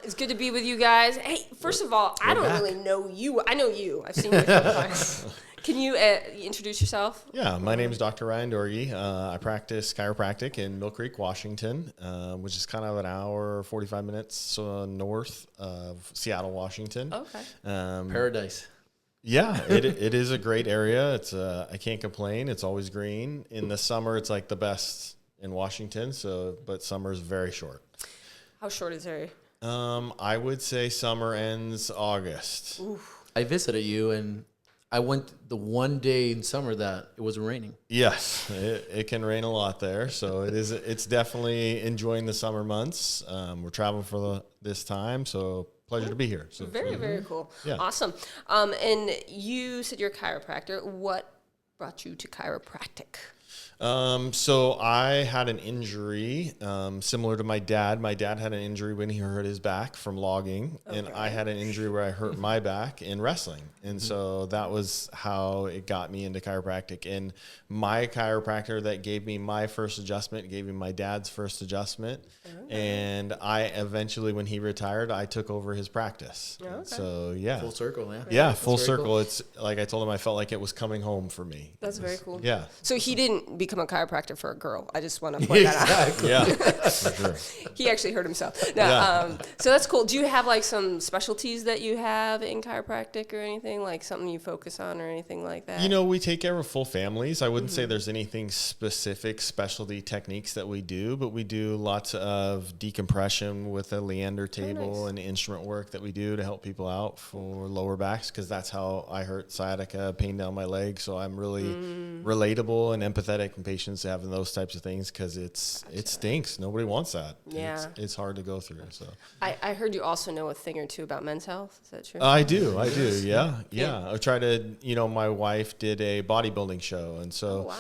It's good to be with you guys. Hey, first of all, I don't really know you. I know you. I've seen you a couple times. Can you introduce yourself? Yeah, my name is Dr. Ryan Dorgi. I practice chiropractic in Mill Creek, Washington, which is kind of an hour, 45 minutes north of Seattle, Washington. Okay. Paradise. Yeah, it is a great area. It's I can't complain. It's always green. In the summer, it's like the best in Washington. But summer is very short. How short is there? I would say summer ends August. Oof. I visited you, and I went the one day in summer that it was raining. Yes, it can rain a lot there. So it's definitely enjoying the summer months. We're traveling for this time, so pleasure to be here. So Very cool. Yeah. Awesome. And you said you're a chiropractor. What brought you to chiropractic? So I had an injury similar to my dad. My dad had an injury when he hurt his back from logging, and I had an injury where I hurt my back in wrestling. And so that was how it got me into chiropractic. And my chiropractor that gave me my first adjustment gave me my dad's first adjustment. And I eventually, when he retired, I took over his practice. So yeah. Full circle, yeah. Yeah, full circle. Cool. It's like I told him, I felt like it was coming home for me. That's very cool. Yeah. So he didn't become a chiropractor for a girl. I just want to point that out. Yeah, for sure. He actually hurt himself. No, so that's cool. Do you have like some specialties that you have in chiropractic or anything, like something you focus on or anything like that? You know, we take care of full families. I wouldn't say there's anything specific specialty techniques that we do, but we do lots of decompression with a Leander table and instrument work that we do to help people out for lower backs, because that's how I hurt sciatica, pain down my leg. So I'm really relatable and empathetic in patients having those types of things, because it stinks. Nobody wants that. Yeah. It's hard to go through. So I heard you also know a thing or two about men's health. Is that true? I do. Yeah. I try to, my wife did a bodybuilding show. And so,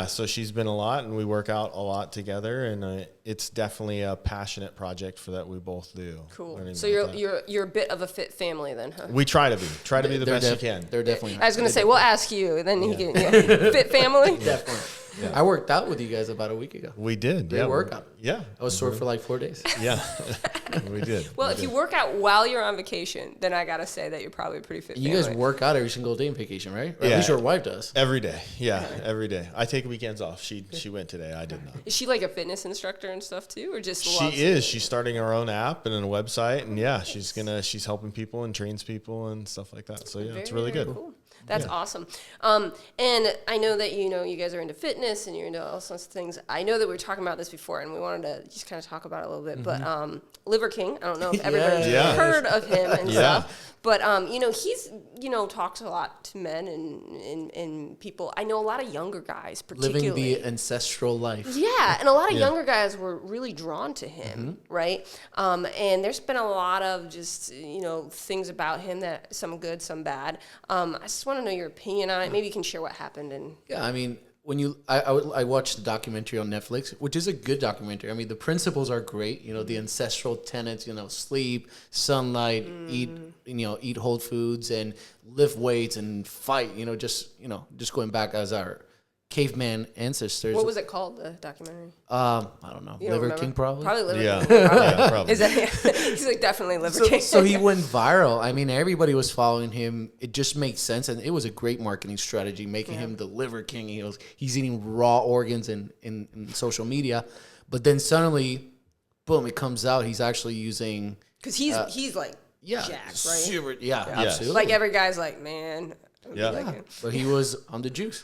so she's been a lot, and we work out a lot together, and it's definitely a passionate project for that we both do. Cool. So you're a bit of a fit family then, huh? We try to be the best you can. They're definitely. I was going to say, we'll ask you, and then he can, fit family? Definitely. Yeah. I worked out with you guys about a week ago. We did. Great workout. Yeah. I was sore for like 4 days. Yeah. We did. Well, if you work out while you're on vacation, then I got to say that you're probably a pretty fit family. You guys work out every single day on vacation, right? Or at least your wife does. Every day. Yeah, every day. I take weekends off. She went today. I did not. Is she like a fitness instructor and stuff too, or just She is. She's starting her own app and a website, and she's helping people and trains people and stuff like that. So it's really good. Cool. That's awesome. And I know that, you guys are into fitness and you're into all sorts of things. I know that we were talking about this before, and we wanted to just kind of talk about it a little bit. But Liver King, I don't know if everybody's heard of him and stuff. But, he's, talks a lot to men and people. I know a lot of younger guys, particularly. Living the ancestral life. Yeah, and a lot of younger guys were really drawn to him, right? And there's been a lot of just, things about him that some good, some bad. I just want to know your opinion on it. Maybe you can share what happened. Yeah, I mean, I watched the documentary on Netflix, which is a good documentary. I mean, the principles are great. The ancestral tenets, sleep, sunlight, eat whole foods and lift weights and fight, just going back as our caveman ancestors. What was it called, the documentary? I don't know. Liver King, probably? Probably Liver King. Yeah, probably. Is that, he's like definitely Liver King. So he went viral. I mean, everybody was following him. It just makes sense. And it was a great marketing strategy, making him the Liver King. He's eating raw organs in social media. But then suddenly, boom, it comes out. He's actually using... Because he's like jacked, right? Super, absolutely. Like every guy's like, man. But he was on the juice.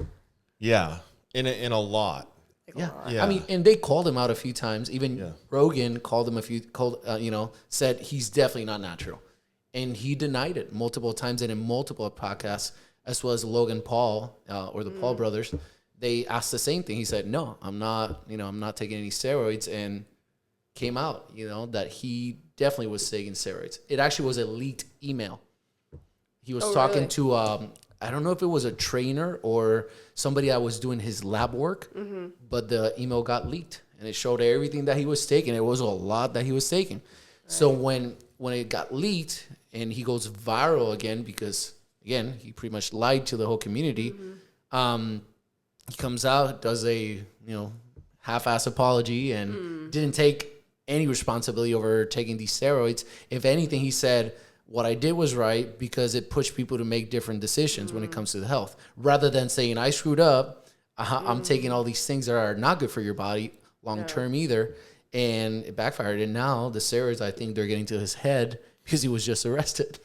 Yeah, in a lot. Yeah. I mean, and they called him out a few times. Even Rogan called him said he's definitely not natural. And he denied it multiple times and in multiple podcasts, as well as Logan Paul or the Paul brothers. They asked the same thing. He said, no, I'm not taking any steroids, and came out, that he definitely was taking steroids. It actually was a leaked email. He was talking to, I don't know if it was a trainer or somebody that was doing his lab work, but the email got leaked and it showed everything that he was taking. It was a lot that he was taking. Right. So when it got leaked and he goes viral again, because again, he pretty much lied to the whole community. He comes out, does a, half-ass apology and didn't take any responsibility over taking these steroids. If anything, he said, what I did was right because it pushed people to make different decisions when it comes to the health. Rather than saying, I screwed up, I'm taking all these things that are not good for your body long term either. And it backfired. And now the steroids, I think they're getting to his head because he was just arrested.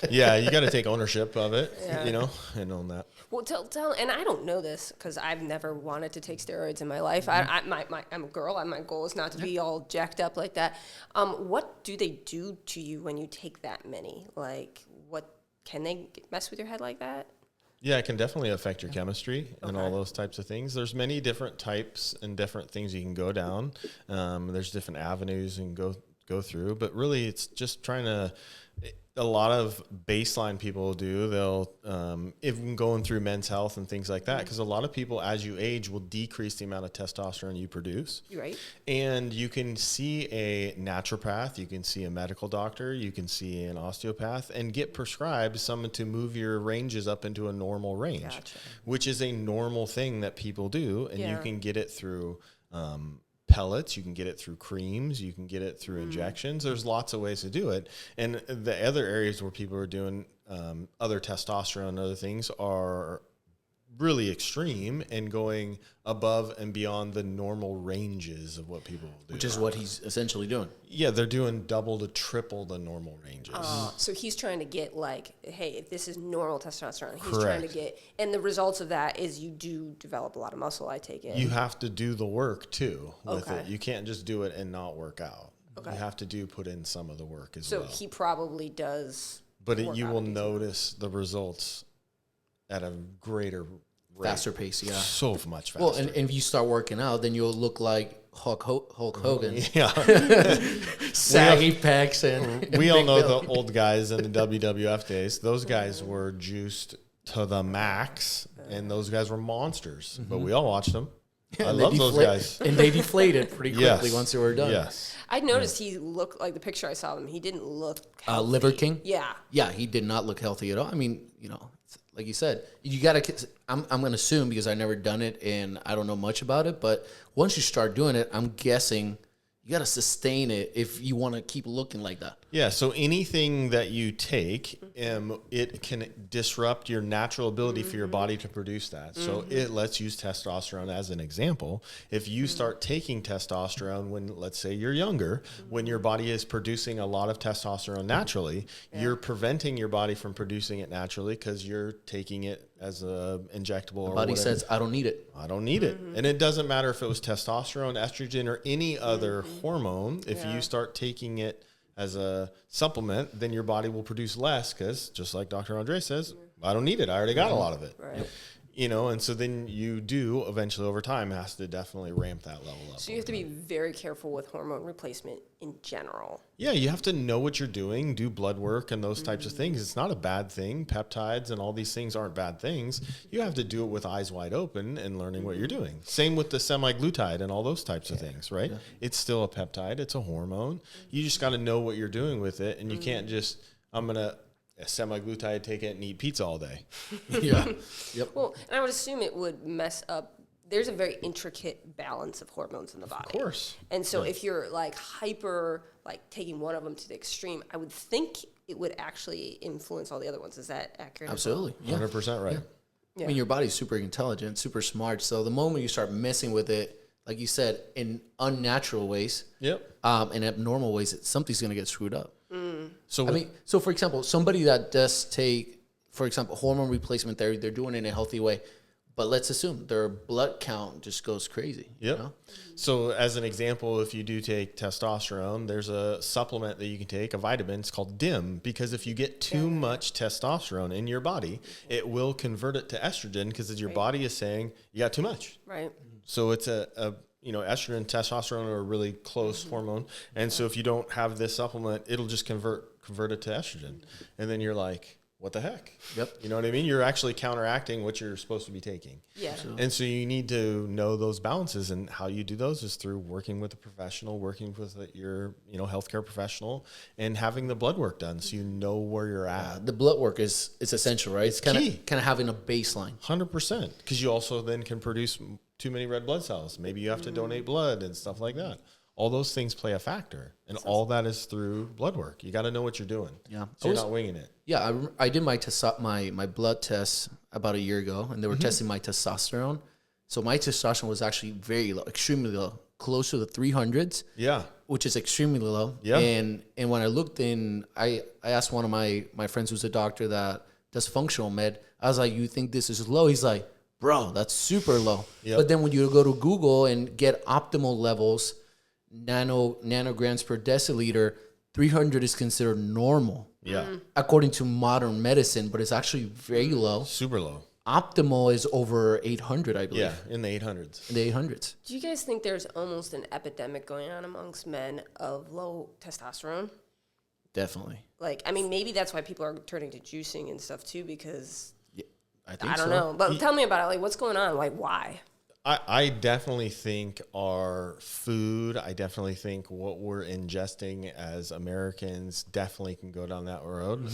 Yeah, you got to take ownership of it, and own that. Well, tell, and I don't know this because I've never wanted to take steroids in my life. I'm a girl, and my goal is not to be all jacked up like that. What do they do to you when you take that many? Like, what can they mess with your head like that? Yeah, it can definitely affect your chemistry and all those types of things. There's many different types and different things you can go down. There's different avenues you can go through, but really, it's just trying to. A lot of baseline people do. They'll, even going through Men's Health and things like that, because a lot of people, as you age, will decrease the amount of testosterone you produce. You're right. And you can see a naturopath, you can see a medical doctor, you can see an osteopath, and get prescribed someone to move your ranges up into a normal range, which is a normal thing that people do. And you can get it through pellets, you can get it through creams, you can get it through injections. There's lots of ways to do it. And the other areas where people are doing other testosterone and other things are really extreme and going above and beyond the normal ranges of what people will do. Which is what he's essentially doing. Yeah, they're doing double to triple the normal ranges. So he's trying to get like, hey, if this is normal testosterone, he's trying to get, and the results of that is you do develop a lot of muscle, I take it. You have to do the work too with it. You can't just do it and not work out. You have to put in some of the work as well. So he probably does. But you will notice the results at a greater faster pace, so much faster. Well, and if you start working out, then you'll look like Hulk Hogan. Yeah. Saggy pecs and we all know the old guys in the WWF days. Those guys were juiced to the max, and those guys were monsters. But we all watched them. I love those guys. And they deflated pretty quickly once they were done. Yes. I noticed he looked like the picture I saw of him. He didn't look healthy. Liver King? Yeah. Yeah, he did not look healthy at all. I mean, like you said, you got to, I'm going to assume because I've never done it and I don't know much about it, but once you start doing it, I'm guessing you got to sustain it if you want to keep looking like that. Yeah, so anything that you take, it can disrupt your natural ability for your body to produce that. So let's use testosterone as an example. If you start taking testosterone when, let's say you're younger, when your body is producing a lot of testosterone naturally, you're preventing your body from producing it naturally because you're taking it as a injectable. The body says, I don't need it. I don't need it. And it doesn't matter if it was testosterone, estrogen, or any other hormone. If you start taking it as a supplement, then your body will produce less because, just like Dr. Andrés says, I don't need it. I already got a lot of it. Right. And so then you do eventually over time has to definitely ramp that level up. So you have to be very careful with hormone replacement in general. Yeah, you have to know what you're doing, do blood work and those types of things. It's not a bad thing. Peptides and all these things aren't bad things. You have to do it with eyes wide open and learning what you're doing. Same with the semaglutide and all those types of things, right? Yeah. It's still a peptide. It's a hormone. You just got to know what you're doing with it, and you can't just, I'm going to semaglutide, take it and eat pizza all day. Yep. Well, and I would assume it would mess up. There's a very intricate balance of hormones in the body. Of course. And so if you're like hyper, like taking one of them to the extreme, I would think it would actually influence all the other ones. Is that accurate? Absolutely. Yeah. 100% right. Yeah. I mean, your body's super intelligent, super smart. So the moment you start messing with it, like you said, in unnatural ways, in abnormal ways, something's going to get screwed up. So so for example, somebody that does take, for example, hormone replacement therapy, they're doing it in a healthy way, but let's assume their blood count just goes crazy. So as an example, if you do take testosterone, there's a supplement that you can take, a vitamin. It's called DIM, because if you get too much testosterone in your body, it will convert it to estrogen because your body is saying you got too much. Right. So it's estrogen and testosterone are a really close hormone. And so if you don't have this supplement, it'll just convert it to estrogen. And then you're like, what the heck? Yep. You know what I mean? You're actually counteracting what you're supposed to be taking. Yeah. And so you need to know those balances, and how you do those is through working with a professional, working with your, healthcare professional, and having the blood work done so you know where you're at. The blood work is essential, right? It's kind of having a baseline. 100%. Because you also then can produce too many red blood cells. Maybe you have to donate blood and stuff like that. all those things play a factor. And all that is through blood work. You got to know what you're doing. Yeah. So you're not winging it. Yeah. I did my blood test about a year ago, and they were testing my testosterone. So my testosterone was actually very low, extremely low, close to the 300s. Yeah. Which is extremely low. Yeah. And when I looked in, I asked one of my friends who's a doctor that does functional med. I was like, you think this is low? He's like, bro, that's super low. Yep. But then when you go to Google and get optimal levels, nanograms per deciliter, 300 is considered normal. Yeah. According to modern medicine, but it's actually very low. Super low. Optimal is over 800, I believe. Yeah, in the 800s. In the 800s. Do you guys think there's almost an epidemic going on amongst men of low testosterone? Definitely. Like, I mean, maybe that's why people are turning to juicing and stuff too, because I don't know. But tell me about it. Like, what's going on? Like, why? I definitely think our food, I definitely think what we're ingesting as Americans definitely can go down that road.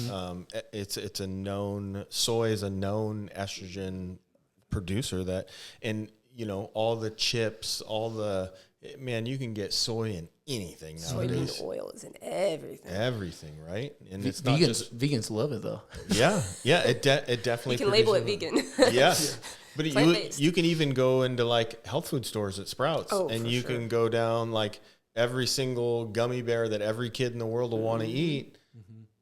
It's a known, soy is a known estrogen producer that, and you know, all the chips, man, you can get soy in anything nowadays. Soybean oil is in everything. Everything, right? And it's vegans, not just vegans love it though. Yeah, it definitely. You can label it vegan. Yeah. But you can even go into like health food stores at Sprouts, and you can go down like every single gummy bear that every kid in the world will want to eat.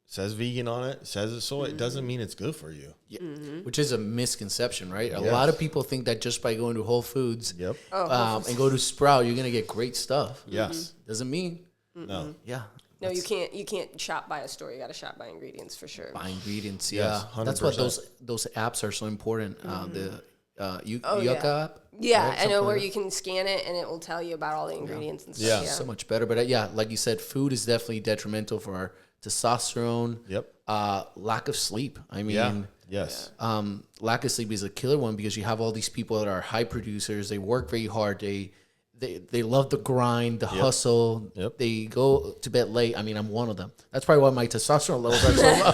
Says vegan on it, says it's soy. It doesn't mean it's good for you. Yeah. Which is a misconception, right? A lot of people think that just by going to Whole Foods and go to Sprout, you're going to get great stuff. Yes. Doesn't mean. No. Yeah. No, you can't shop by a store. You got to shop by ingredients for sure. By ingredients, yes, yeah. 100%. That's what those apps are so important. The Yucca app. Yeah, right? I know where you can scan it and it will tell you about all the ingredients and stuff. Yeah, so much better. But like you said, food is definitely detrimental for our testosterone. Yep. Lack of sleep. I mean, yes. Lack of sleep is a killer one because you have all these people that are high producers. They work very hard. They love the grind, the hustle. Yep. They go to bed late. I mean, I'm one of them. That's probably why my testosterone levels are so low.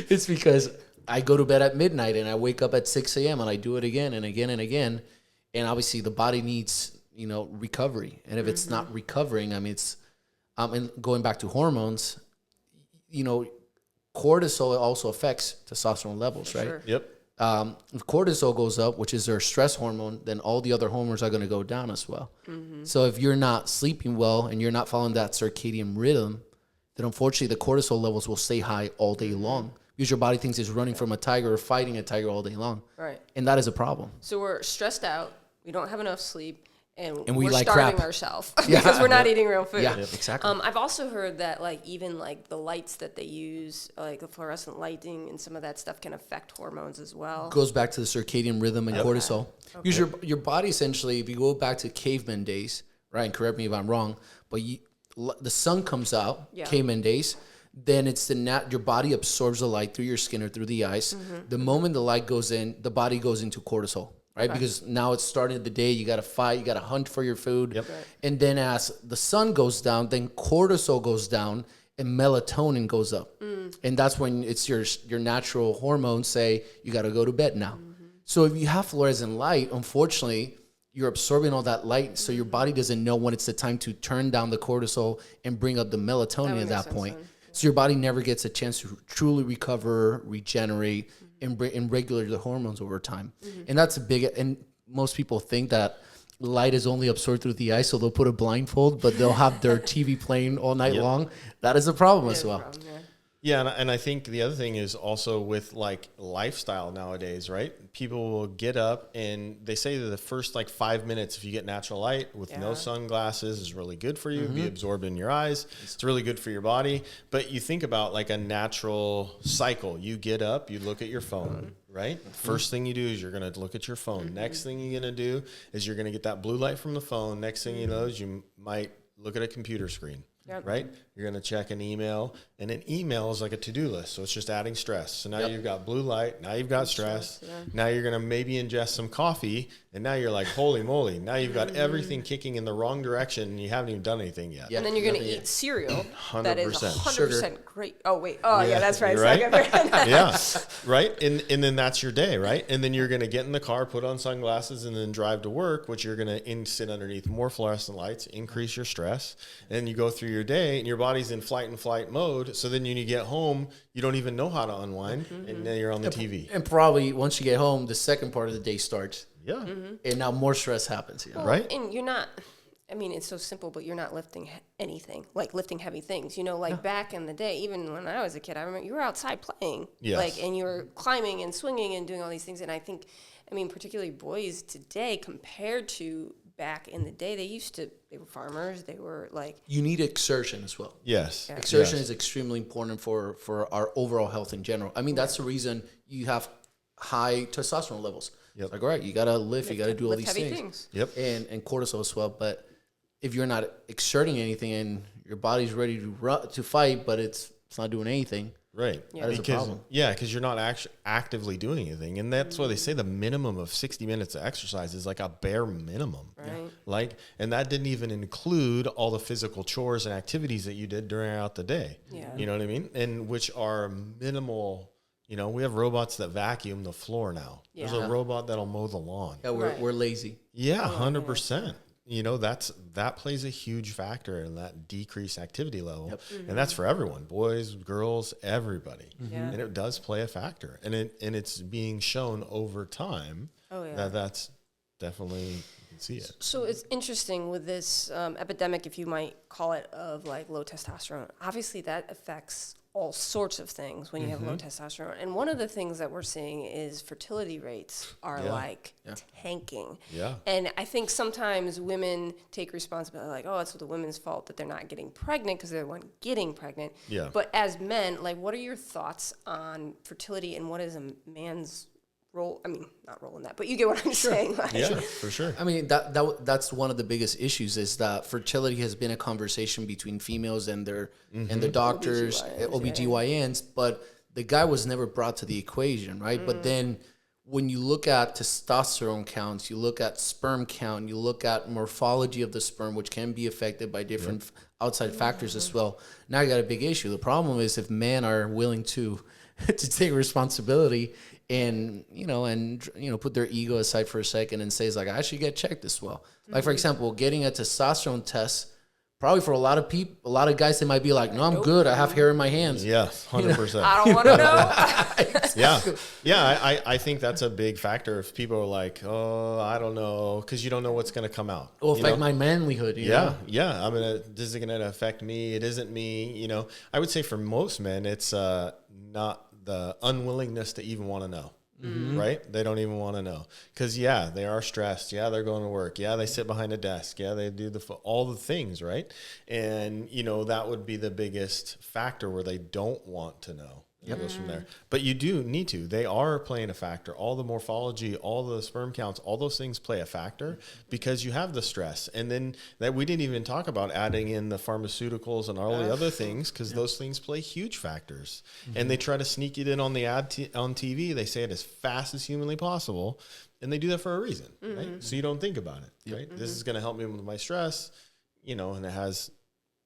It's because I go to bed at midnight and I wake up at 6 a.m. and I do it again and again and again. And obviously the body needs, recovery. And if it's not recovering, I mean, it's, and going back to hormones, cortisol also affects testosterone levels, right? Sure. Yep. If cortisol goes up, which is their stress hormone, then all the other hormones are going to go down as well. So if you're not sleeping well and you're not following that circadian rhythm, then unfortunately the cortisol levels will stay high all day long because your body thinks it's running from a tiger or fighting a tiger all day long. Right. And that is a problem. So we're stressed out. We don't have enough sleep. And we we're like starving crap. ourselves because we're not eating real food. Yeah, exactly. I've also heard that even the lights that they use, like the fluorescent lighting and some of that stuff can affect hormones as well. Goes back to the circadian rhythm and cortisol. Okay. Because your body essentially, if you go back to caveman days, right, and correct me if I'm wrong, but the sun comes out, caveman days, then it's your body absorbs the light through your skin or through the eyes. The moment the light goes in, the body goes into cortisol. Right, because now it's starting the day. You got to fight. You got to hunt for your food. Yep. Right. And then as the sun goes down, then cortisol goes down and melatonin goes up. And that's when it's your natural hormones say you got to go to bed now. So if you have fluorescent light, unfortunately, you're absorbing all that light, so your body doesn't know when it's the time to turn down the cortisol and bring up the melatonin at that point. So your body never gets a chance to truly recover, regenerate, and regulate the hormones over time. And that's and most people think that light is only absorbed through the eye, so they'll put a blindfold, but they'll have their TV playing all night long. That is a problem as well. Yeah, and I think the other thing is also with lifestyle nowadays, right? People will get up and they say that the first 5 minutes, if you get natural light with no sunglasses, is really good for you. It'll be absorbed in your eyes. It's really good for your body. But you think about a natural cycle. You get up, you look at your phone, right? First thing you do is you're going to look at your phone. Next thing you're going to do is you're going to get that blue light from the phone. Next thing you know is you might look at a computer screen. Right? you're going to check an email, and an email is like a to-do list. So it's just adding stress. So now you've got blue light. Now you've got stress. Now you're going to maybe ingest some coffee, and now you're like, holy moly. Now you've got everything kicking in the wrong direction, and you haven't even done anything yet. And then you're going to eat cereal 100%. that is 100% Sugar. great. Oh, wait. Oh, yeah, that's right. Right? Saga. Yeah, right? And then that's your day, right? And then you're going to get in the car, put on sunglasses, and then drive to work, which you're going to sit underneath more fluorescent lights, increase your stress, and you go through your day, and your body's in fight and flight mode. So then when you get home, you don't even know how to unwind, and then you're on the TV. And probably once you get home, the second part of the day starts. Yeah. And now more stress happens. Well, right? And you're not, I mean, it's so simple, but you're not lifting anything, like lifting heavy things. You know, like back in the day, even when I was a kid, I remember you were outside playing. Yes. Like, and you were climbing and swinging and doing all these things. And I think, I mean, particularly boys today compared to back in the day, they were farmers. They were like. You need exertion as well. Yes. Yeah. Exertion is extremely important for our overall health in general. I mean, that's the reason you have high testosterone levels. Yep. Like, all right, you got to lift, you got to do all these things. Yep. And cortisol as well. But if you're not exerting anything and your body's ready to fight, but it's not doing anything. Right. That is a problem. Yeah, because you're not actively doing anything. And that's why they say the minimum of 60 minutes of exercise is like a bare minimum. Right. And that didn't even include all the physical chores and activities that you did throughout the day. Yeah. You know what I mean? And which are minimal. You know, we have robots that vacuum the floor now. Yeah. There's a robot that'll mow the lawn. Yeah, we're lazy. Yeah, 100%. You know, that plays a huge factor in that decreased activity level. Yep. And that's for everyone, boys, girls, everybody. Yeah. And it does play a factor. And it's being shown over time that's definitely, you can see it. So it's interesting with this epidemic, if you might call it, of like low testosterone. Obviously, that affects all sorts of things when you have low testosterone. And one of the things that we're seeing is fertility rates are tanking. Yeah. And I think sometimes women take responsibility, like, oh, it's the women's fault that they're not getting pregnant because they're the one getting pregnant. Yeah. But as men, like, what are your thoughts on fertility and what is a man's role? I mean, not role in that, but you get what I'm saying. Like, Yeah, for sure. I mean, that's one of the biggest issues is that fertility has been a conversation between females and their doctors, OBGYNs, but the guy was never brought to the equation, right? But then when you look at testosterone counts, you look at sperm count, you look at morphology of the sperm, which can be affected by different outside factors as well. Now you got a big issue. The problem is if men are willing to take responsibility and put their ego aside for a second and say, like, I should get checked as well. Like, for example, getting a testosterone test, probably for a lot of people, a lot of guys, they might be like, no, I'm good. I have hair in my hands. Yeah, 100%. I don't want to know. Yeah. I think that's a big factor. If people are like, oh, I don't know, because you don't know what's going to come out. It'll affect my manlyhood. You know? Yeah. I mean, this is going to affect me. It isn't me. You know, I would say for most men, it's not the unwillingness to even want to know. Right? They don't even want to know because they are stressed. Yeah, they're going to work. Yeah, they sit behind a desk. Yeah, they do all the things, right? And that would be the biggest factor where they don't want to know. It goes from there. But you do need to. They are playing a factor. All the morphology, all the sperm counts, all those things play a factor because you have the stress. And then that we didn't even talk about adding in the pharmaceuticals and all the other things because those things play huge factors. And they try to sneak it in on the ad on TV. They say it as fast as humanly possible. And they do that for a reason, right? So you don't think about it, right? This is going to help me with my stress, and it has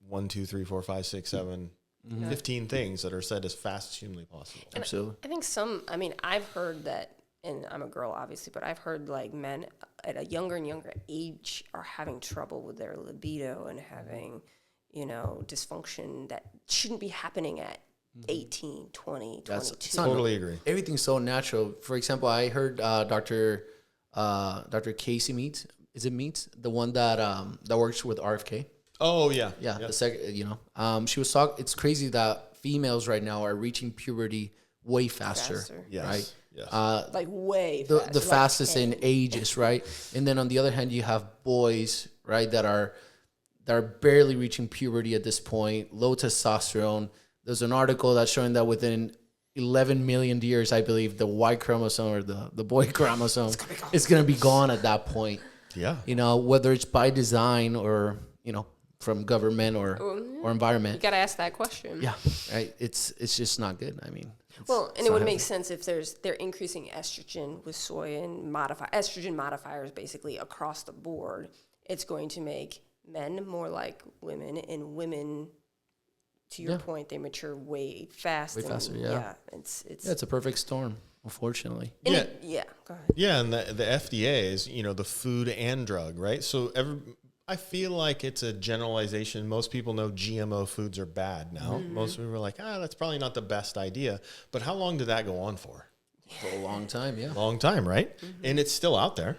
1, 2, 3, 4, 5, 6, 7, 15 things that are said as fast as humanly possible. And Absolutely. I think I've heard that, and I'm a girl obviously, but I've heard like men at a younger and younger age are having trouble with their libido and having, dysfunction that shouldn't be happening at 18, 20, 22. Totally agree. Everything's so natural. For example, I heard Dr. Casey Meets. Is it Meets? The one that works with RFK. Oh, yeah. Yeah. The second, she was talking. It's crazy that females right now are reaching puberty way faster. Yes. Right? Yes. Like way the faster. fastest in ages, right? And then on the other hand, you have boys, right, that are barely reaching puberty at this point, low testosterone. There's an article that's showing that within 11 million years, I believe, the Y chromosome or the boy chromosome is going to be gone at that point. Yeah. Whether it's by design or, from government or environment. You got to ask that question. Yeah, right. It's just not good. I mean, well, and it would make sense if they're increasing estrogen with soy and estrogen modifiers basically across the board. It's going to make men more like women, and women, to your point, they mature way faster. Yeah, it's a perfect storm, unfortunately. Go ahead. Yeah, and the FDA is, the food and drug, right? So I feel like it's a generalization. Most people know GMO foods are bad now. Mm-hmm. Most people are like, that's probably not the best idea. But how long did that go on for? For a long time, yeah. Long time, right? Mm-hmm. And it's still out there,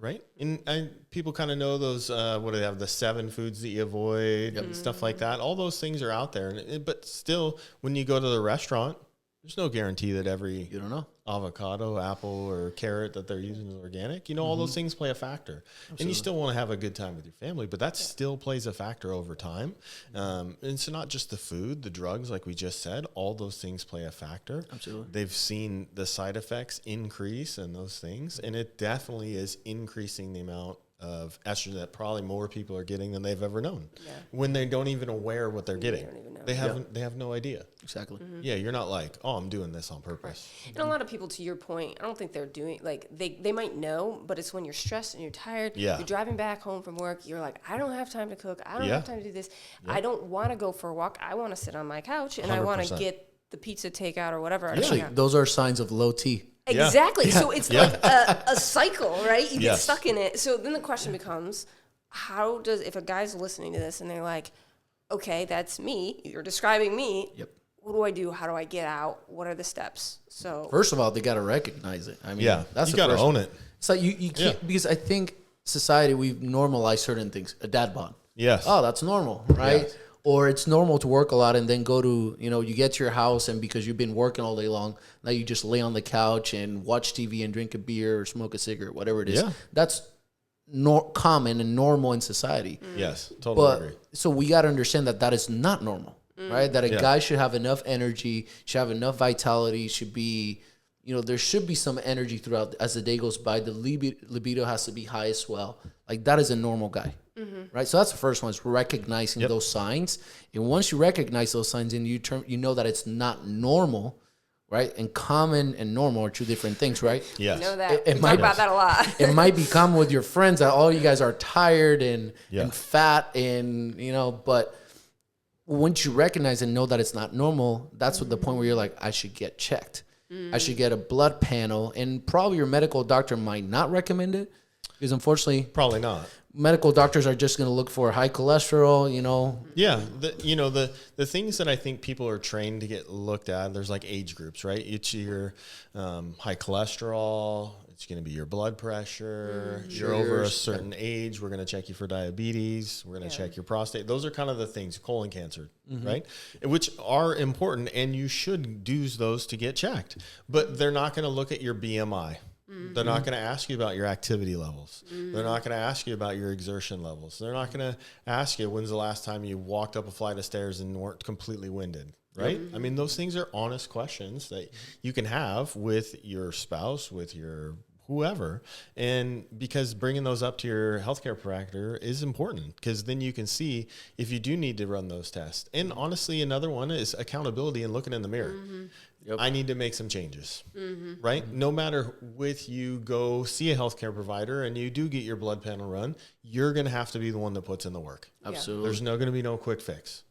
right? And people kind of know those, what do they have, the 7 foods that you avoid and stuff like that. All those things are out there. But still, when you go to the restaurant, there's no guarantee that every you don't know avocado, apple, or carrot that they're using is organic. All those things play a factor. Absolutely. And you still want to have a good time with your family, but that still plays a factor over time. And so not just the food, the drugs, like we just said, all those things play a factor. Absolutely. They've seen the side effects increase and those things, and it definitely is increasing the amount of estrogen that probably more people are getting than they've ever known. Yeah. When they don't even aware what they're getting. They have no idea. Exactly. Mm-hmm. Yeah, you're not like, I'm doing this on purpose. Right. And a lot of people, to your point, I don't think they're doing, like, they might know, but it's when you're stressed and you're tired, you're driving back home from work, you're like, I don't have time to cook, I don't have time to do this, I don't want to go for a walk, I want to sit on my couch, and 100%. I want to get the pizza takeout or whatever. Actually, those are signs of low T. Exactly. Yeah. So it's like a cycle, right? You get stuck in it. So then the question becomes, if a guy's listening to this and they're like, okay, that's me, you're describing me. Yep. What do I do? How do I get out? What are the steps? So first of all, they got to recognize it. I mean, that's you got to own it. So you can't, because I think society, we've normalized certain things. A dad bod. Yes. Oh, that's normal, right? Yes. Or it's normal to work a lot and then go to, you get to your house, and because you've been working all day long, now you just lay on the couch and watch TV and drink a beer or smoke a cigarette, whatever it is. Yeah. That's common and normal in society. Yes, totally agree. So we got to understand that is not normal, right? That a guy should have enough energy, should have enough vitality, should be, there should be some energy throughout as the day goes by. The libido has to be high as well. Like, that is a normal guy. Right, so that's the first one, is recognizing those signs. And once you recognize those signs, and you know that it's not normal, right? And common and normal are two different things, right? Yes. You know that. We talk about that a lot. It might be common with your friends that all you guys are tired and fat, and but once you recognize and know that it's not normal, that's what the point where you're like, I should get checked. I should get a blood panel, and probably your medical doctor might not recommend it, because unfortunately, probably not. Medical doctors are just going to look for high cholesterol, Yeah, the things that I think people are trained to get looked at, there's like age groups, right? It's your high cholesterol, it's going to be your blood pressure. You're over a certain age, we're going to check you for diabetes, we're going to check your prostate. Those are kind of the things, colon cancer, right? Which are important, and you should do those to get checked. But they're not going to look at your BMI. They're not going to ask you about your activity levels. They're not going to ask you about your exertion levels. They're not going to ask you when's the last time you walked up a flight of stairs and weren't completely winded, right? I mean, those things are honest questions that you can have with your spouse, with your whoever, and because bringing those up to your healthcare provider is important, because then you can see if you do need to run those tests. And honestly, another one is accountability and looking in the mirror. I need to make some changes, right? No matter with you go see a healthcare provider and you do get your blood panel run, you're going to have to be the one that puts in the work. Absolutely. There's going to be no quick fix.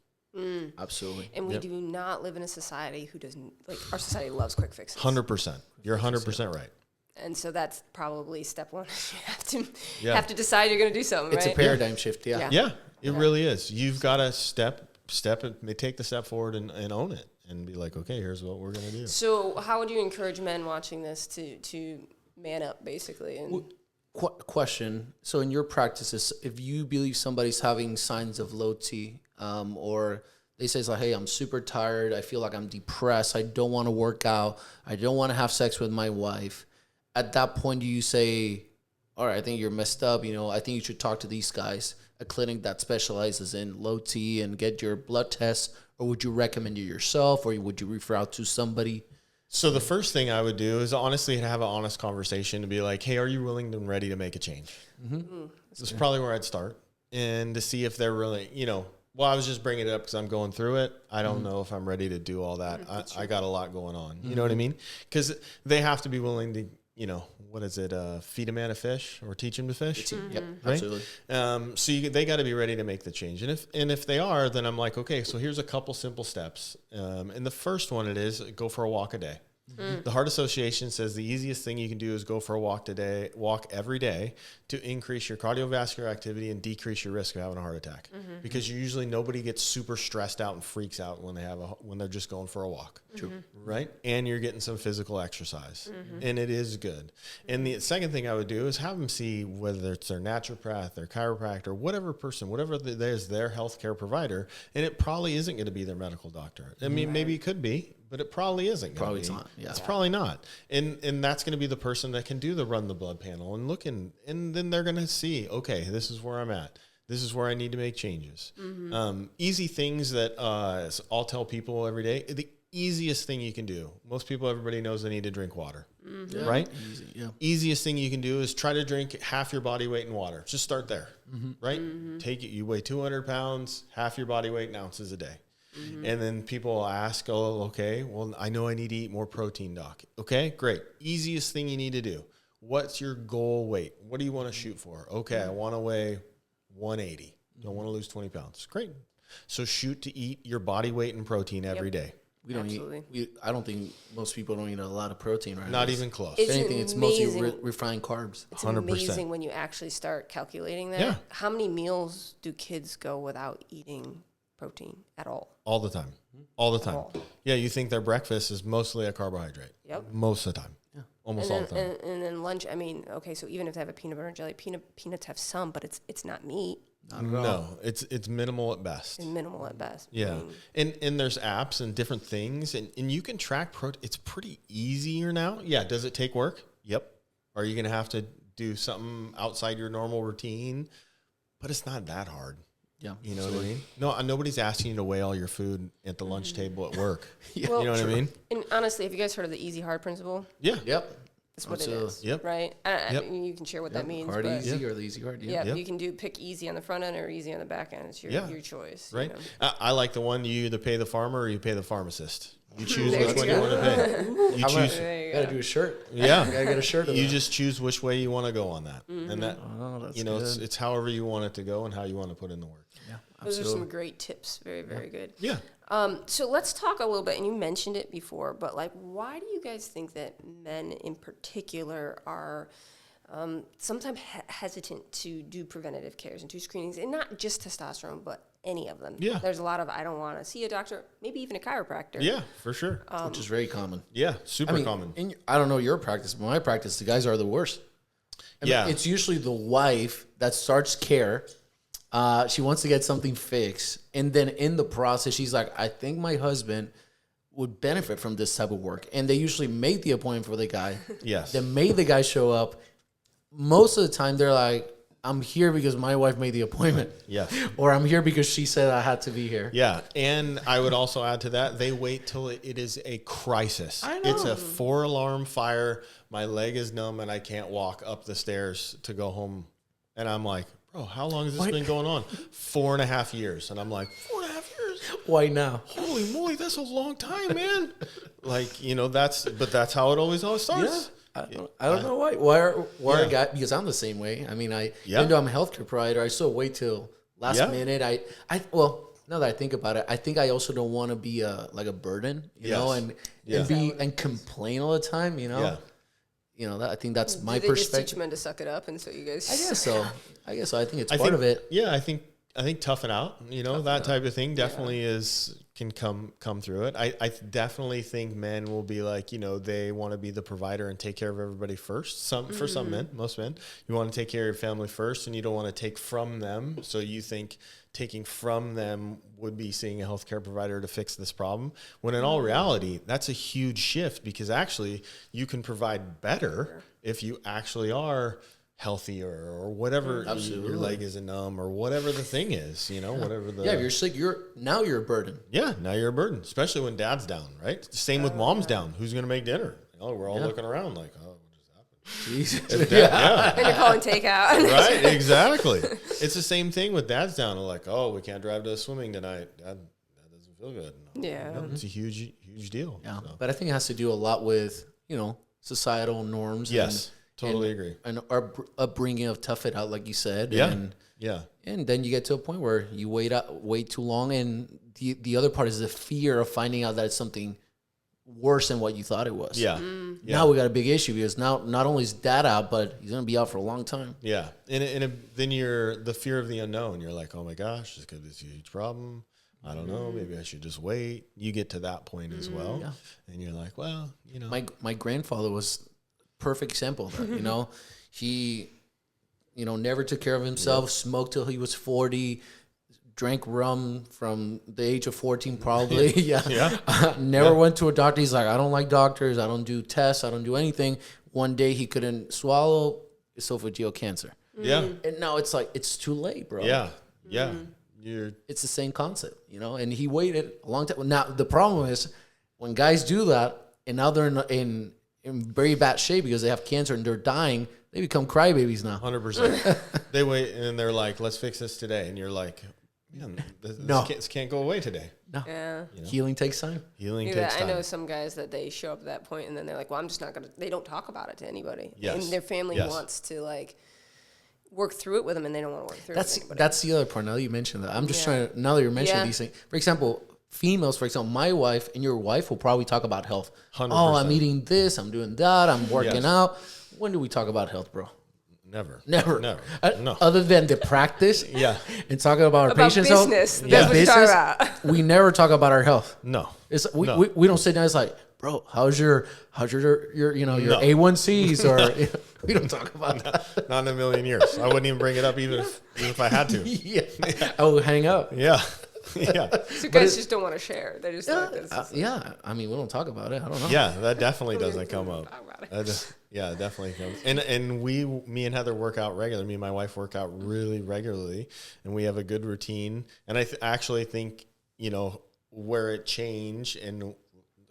Absolutely. And we do not live in a society who doesn't, like, our society loves quick fixes. 100%. You're 100% right. And so that's probably step one. You have to decide you're going to do something, It's a paradigm shift, Yeah, it really is. You've got to take the step forward and own it. And be like, okay, here's what we're going to do. So how would you encourage men watching this to man up, basically? And question. So in your practices, if you believe somebody's having signs of low T, or they say, like, hey, I'm super tired, I feel like I'm depressed, I don't want to work out, I don't want to have sex with my wife, at that point, do you say, all right, I think you're messed up, I think you should talk to these guys, a clinic that specializes in low T, and get your blood tests? Or would you recommend it yourself, or would you refer out to somebody? So the first thing I would do is honestly have an honest conversation to be like, hey, are you willing and ready to make a change? This is probably where I'd start. and to see if they're really, well, I was just bringing it up because I'm going through it. I don't know if I'm ready to do all that. I got a lot going on. You know what I mean? Because they have to be willing to, what is it? Feed a man a fish or teach him to fish. Yep, right? absolutely. So they got to be ready to make the change. And if they are, then I'm like, okay, so here's a couple simple steps. And the first one is go for a walk a day. The Heart Association says the easiest thing you can do is go for a walk every day to increase your cardiovascular activity and decrease your risk of having a heart attack. Because usually nobody gets super stressed out and freaks out when they're just going for a walk. True. Right? And you're getting some physical exercise. And it is good. And the second thing I would do is have them see whether it's their naturopath, their chiropractor, whatever there's their healthcare provider. And it probably isn't going to be their medical doctor. I mean, maybe it could be, but it probably isn't. Probably it's not. Yeah. It's probably not. And that's going to be the person that can do the run the blood panel and look and then they're going to see, okay, this is where I'm at. This is where I need to make changes. Easy things that I'll tell people every day. The easiest thing you can do. Everybody knows they need to drink water, right? Easy, yeah. Easiest thing you can do is try to drink half your body weight in water. Just start there, right? You weigh 200 pounds, half your body weight in ounces a day. And then people will ask, oh, okay, well, I know I need to eat more protein, doc. Okay, great. Easiest thing you need to do. What's your goal weight? What do you want to shoot for? Okay, I want to weigh 180. Don't want to lose 20 pounds. Great. So shoot to eat your body weight in protein every day. We don't eat. I don't think most people don't eat a lot of protein, right? Not even close. If anything, it's mostly refined carbs. It's 100%. amazing when you actually start calculating that. Yeah. How many meals do kids go without eating protein at all? All the time. All the time. Yeah, you think their breakfast is mostly a carbohydrate. Yep. Most of the time. Yeah. Almost all the time. And then lunch, I mean, okay, so even if they have a peanut butter and jelly, peanuts have some, but it's not meat. No, it's minimal at best. It's minimal at best. Yeah. I mean, And there's apps and different things, and you can track it's pretty easier now. Yeah. Does it take work? Yep. Are you going to have to do something outside your normal routine? But it's not that hard. Yeah. You know what I mean? No, nobody's asking you to weigh all your food at the lunch table at work. Well, you know what I mean? And honestly, have you guys heard of the easy hard principle? Yeah. Yep. That's what it is. Yep. Right? I mean, you can share what that means. Hard but easy or the easy hard. Yeah. You can pick easy on the front end or easy on the back end. It's your choice. Right. You know? I like the one you either pay the farmer or you pay the pharmacist. You choose which one you want to pay. You choose. Gotta do a shirt. Yeah. Gotta get a shirt. You just choose which way you want to go on that. And that, that's it's however you want it to go and how you want to put in the work. Yeah. Those are some great tips. Very, very good. Yeah. So let's talk a little bit, and you mentioned it before, but why do you guys think that men in particular are sometimes hesitant to do preventative cares and do screenings, and not just testosterone, but any of them? Yeah. There's a lot of, I don't want to see a doctor, maybe even a chiropractor. Yeah, for sure. Which is very common. Yeah, super common. I don't know your practice, but my practice, the guys are the worst. It's usually the wife that starts care. She wants to get something fixed. And then in the process, she's like, I think my husband would benefit from this type of work. And they usually make the appointment for the guy. Yes. They made the guy show up. Most of the time, they're like, I'm here because my wife made the appointment. Yes. Or I'm here because she said I had to be here. Yeah. And I would also add to that, they wait till it is a crisis. I know. It's a 4-alarm fire. My leg is numb and I can't walk up the stairs to go home. And I'm like, bro, how long has this been going on? 4.5 years. And I'm like, 4.5 years? Why now? Holy moly, that's a long time, man. That's how it always starts. Yeah. I don't know why. Why a guy? Because I'm the same way. I mean, even though I'm a healthcare provider, I still wait till last minute. Now that I think about it, I think I also don't want to be like a burden, you know, and complain all the time, you know. Yeah. I think that's my perspective. perspective. Just teach men to suck it up, and so you guys. I guess so. I think it's part of it. Yeah, I think toughen out. That type of thing definitely can come through it. I definitely think men will be like, they want to be the provider and take care of everybody first. For some men, most men, you want to take care of your family first, and you don't want to take from them. So you think taking from them would be seeing a healthcare provider to fix this problem, when in all reality, that's a huge shift, because actually you can provide better if you actually are healthier or whatever. Your leg isn't numb or whatever the thing is, whatever the... Yeah, if you're sick, now you're a burden. Yeah, now you're a burden, especially when dad's down, right? Same with mom's down. Who's going to make dinner? We're all looking around like, oh, what just happened? Jesus. Yeah. And you're calling takeout. Right, exactly. It's the same thing with dads down. Like, oh, we can't drive to swimming tonight. That doesn't feel good. Yeah. No, it's a huge deal. Yeah, So. but I think it has to do a lot with, societal norms. Yes, totally agree. And our upbringing of tough it out, like you said. Yeah, And, and then you get to a point where you wait too long, and the other part is the fear of finding out that it's something worse than what you thought it was. Yeah. Now we got a big issue because now not only is dad out, but he's going to be out for a long time. Yeah. And then you're the fear of the unknown. You're like, oh my gosh, this could be a huge problem. I don't know. Maybe I should just wait. You get to that point as well. Yeah. And you're like, well, My grandfather was perfect example of that, He, never took care of himself, smoked till he was 40, drank rum from the age of 14 probably. Never went to a doctor. He's like, I don't like doctors. I don't do tests. I don't do anything. One day he couldn't swallow esophageal cancer. Yeah. And now it's like, it's too late, bro. Yeah. Yeah. It's the same concept, and he waited a long time. Now, the problem is when guys do that and now they're in very bad shape because they have cancer and they're dying, they become crybabies now. 100%. They wait and they're like, let's fix this today. And you're like, man, this can't go away today. No. Yeah. Healing takes time. Takes time. I know some guys that they show up at that point and then they're like, well, I'm just not going to, they don't talk about it to anybody. Yes. And their family wants to work through it with them and they don't want to work through it with anybody. That's the other part. Now that you mentioned that, I'm just trying to, now that you're mentioning these things, for example, females, for example, my wife and your wife will probably talk about health. 100%. Oh, I'm eating this, I'm doing that, I'm working out. When do we talk about health, bro? Never. No. No. Other than the practice and talking about our patients' business. health. That's what you talk about. We never talk about our health. No. We don't sit down. It's like, bro, how's your A1Cs or we don't talk about that. Not in a million years. I wouldn't even bring it up even if I had to. I would hang up. Yeah. Yeah. So guys just don't want to share. They just I mean, we don't talk about it. I don't know. Yeah, that definitely doesn't come up. Talk about it. Yeah, it definitely comes. And me and Heather work out regularly. Me and my wife work out really regularly, and we have a good routine. And I actually think, where it changed, and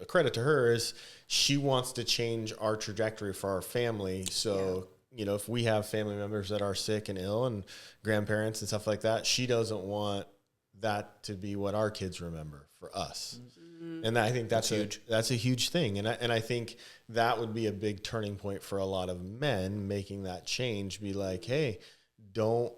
a credit to her is she wants to change our trajectory for our family. So, if we have family members that are sick and ill and grandparents and stuff like that, she doesn't want that to be what our kids remember for us. Mm-hmm. And I think that's huge. That's a huge thing. And I think that would be a big turning point for a lot of men making that change. Be like, hey, don't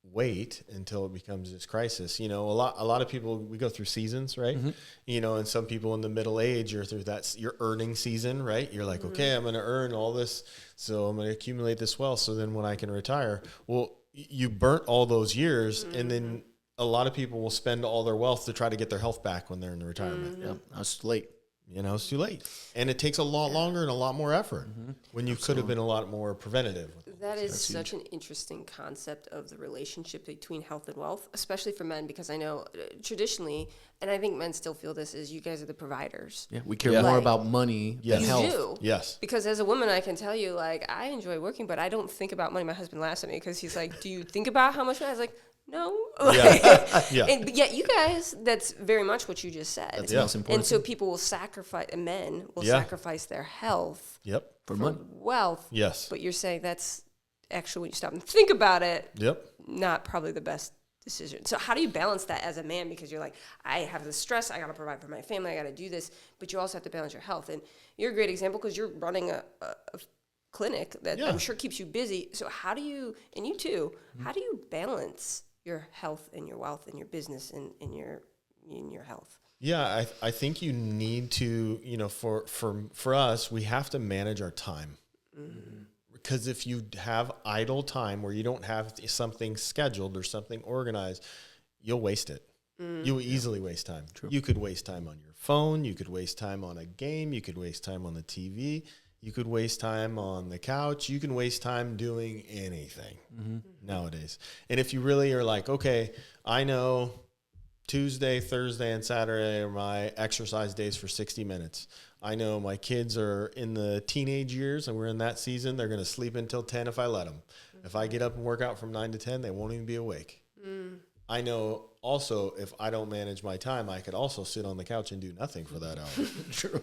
wait until it becomes this crisis. A lot of people, we go through seasons, right? Mm-hmm. And some people in the middle age, you're through your earning season, right? You're like, okay, I'm going to earn all this. So I'm going to accumulate this wealth. So then when I can retire, well, you burnt all those years and then a lot of people will spend all their wealth to try to get their health back when they're in the retirement. Yeah, it's too late. It's too late. And it takes a lot longer and a lot more effort when you could have been a lot more preventative. That is such an interesting concept of the relationship between health and wealth, especially for men, because I know traditionally, and I think men still feel this, is you guys are the providers. Yeah, we care more about money than health. You do. Yes. Because as a woman, I can tell you, I enjoy working, but I don't think about money. My husband laughs at me because he's like, do you think about how much money? I was like, no. But yet you guys, that's very much what you just said. That's the most important. And so people will sacrifice, men will sacrifice their health for money. Wealth. Yes. But you're saying that's actually, when you stop and think about it, not probably the best decision. So how do you balance that as a man? Because you're like, I have the stress, I got to provide for my family, I got to do this, but you also have to balance your health. And you're a great example because you're running a clinic that I'm sure keeps you busy. So how do you, and you too, how do you balance your health and your wealth and your business and your health? Yeah, I think you need to, for us, we have to manage our time. Mm-hmm. Because if you have idle time where you don't have something scheduled or something organized, you'll waste it. You'll easily waste time. True. You could waste time on your phone. You could waste time on a game. You could waste time on the TV. You could waste time on the couch. You can waste time doing anything nowadays. And if you really are like, okay, I know Tuesday, Thursday, and Saturday are my exercise days for 60 minutes. I know my kids are in the teenage years and we're in that season. They're going to sleep until 10 if I let them. If I get up and work out from 9 to 10, they won't even be awake. I know also if I don't manage my time, I could also sit on the couch and do nothing for that hour. True.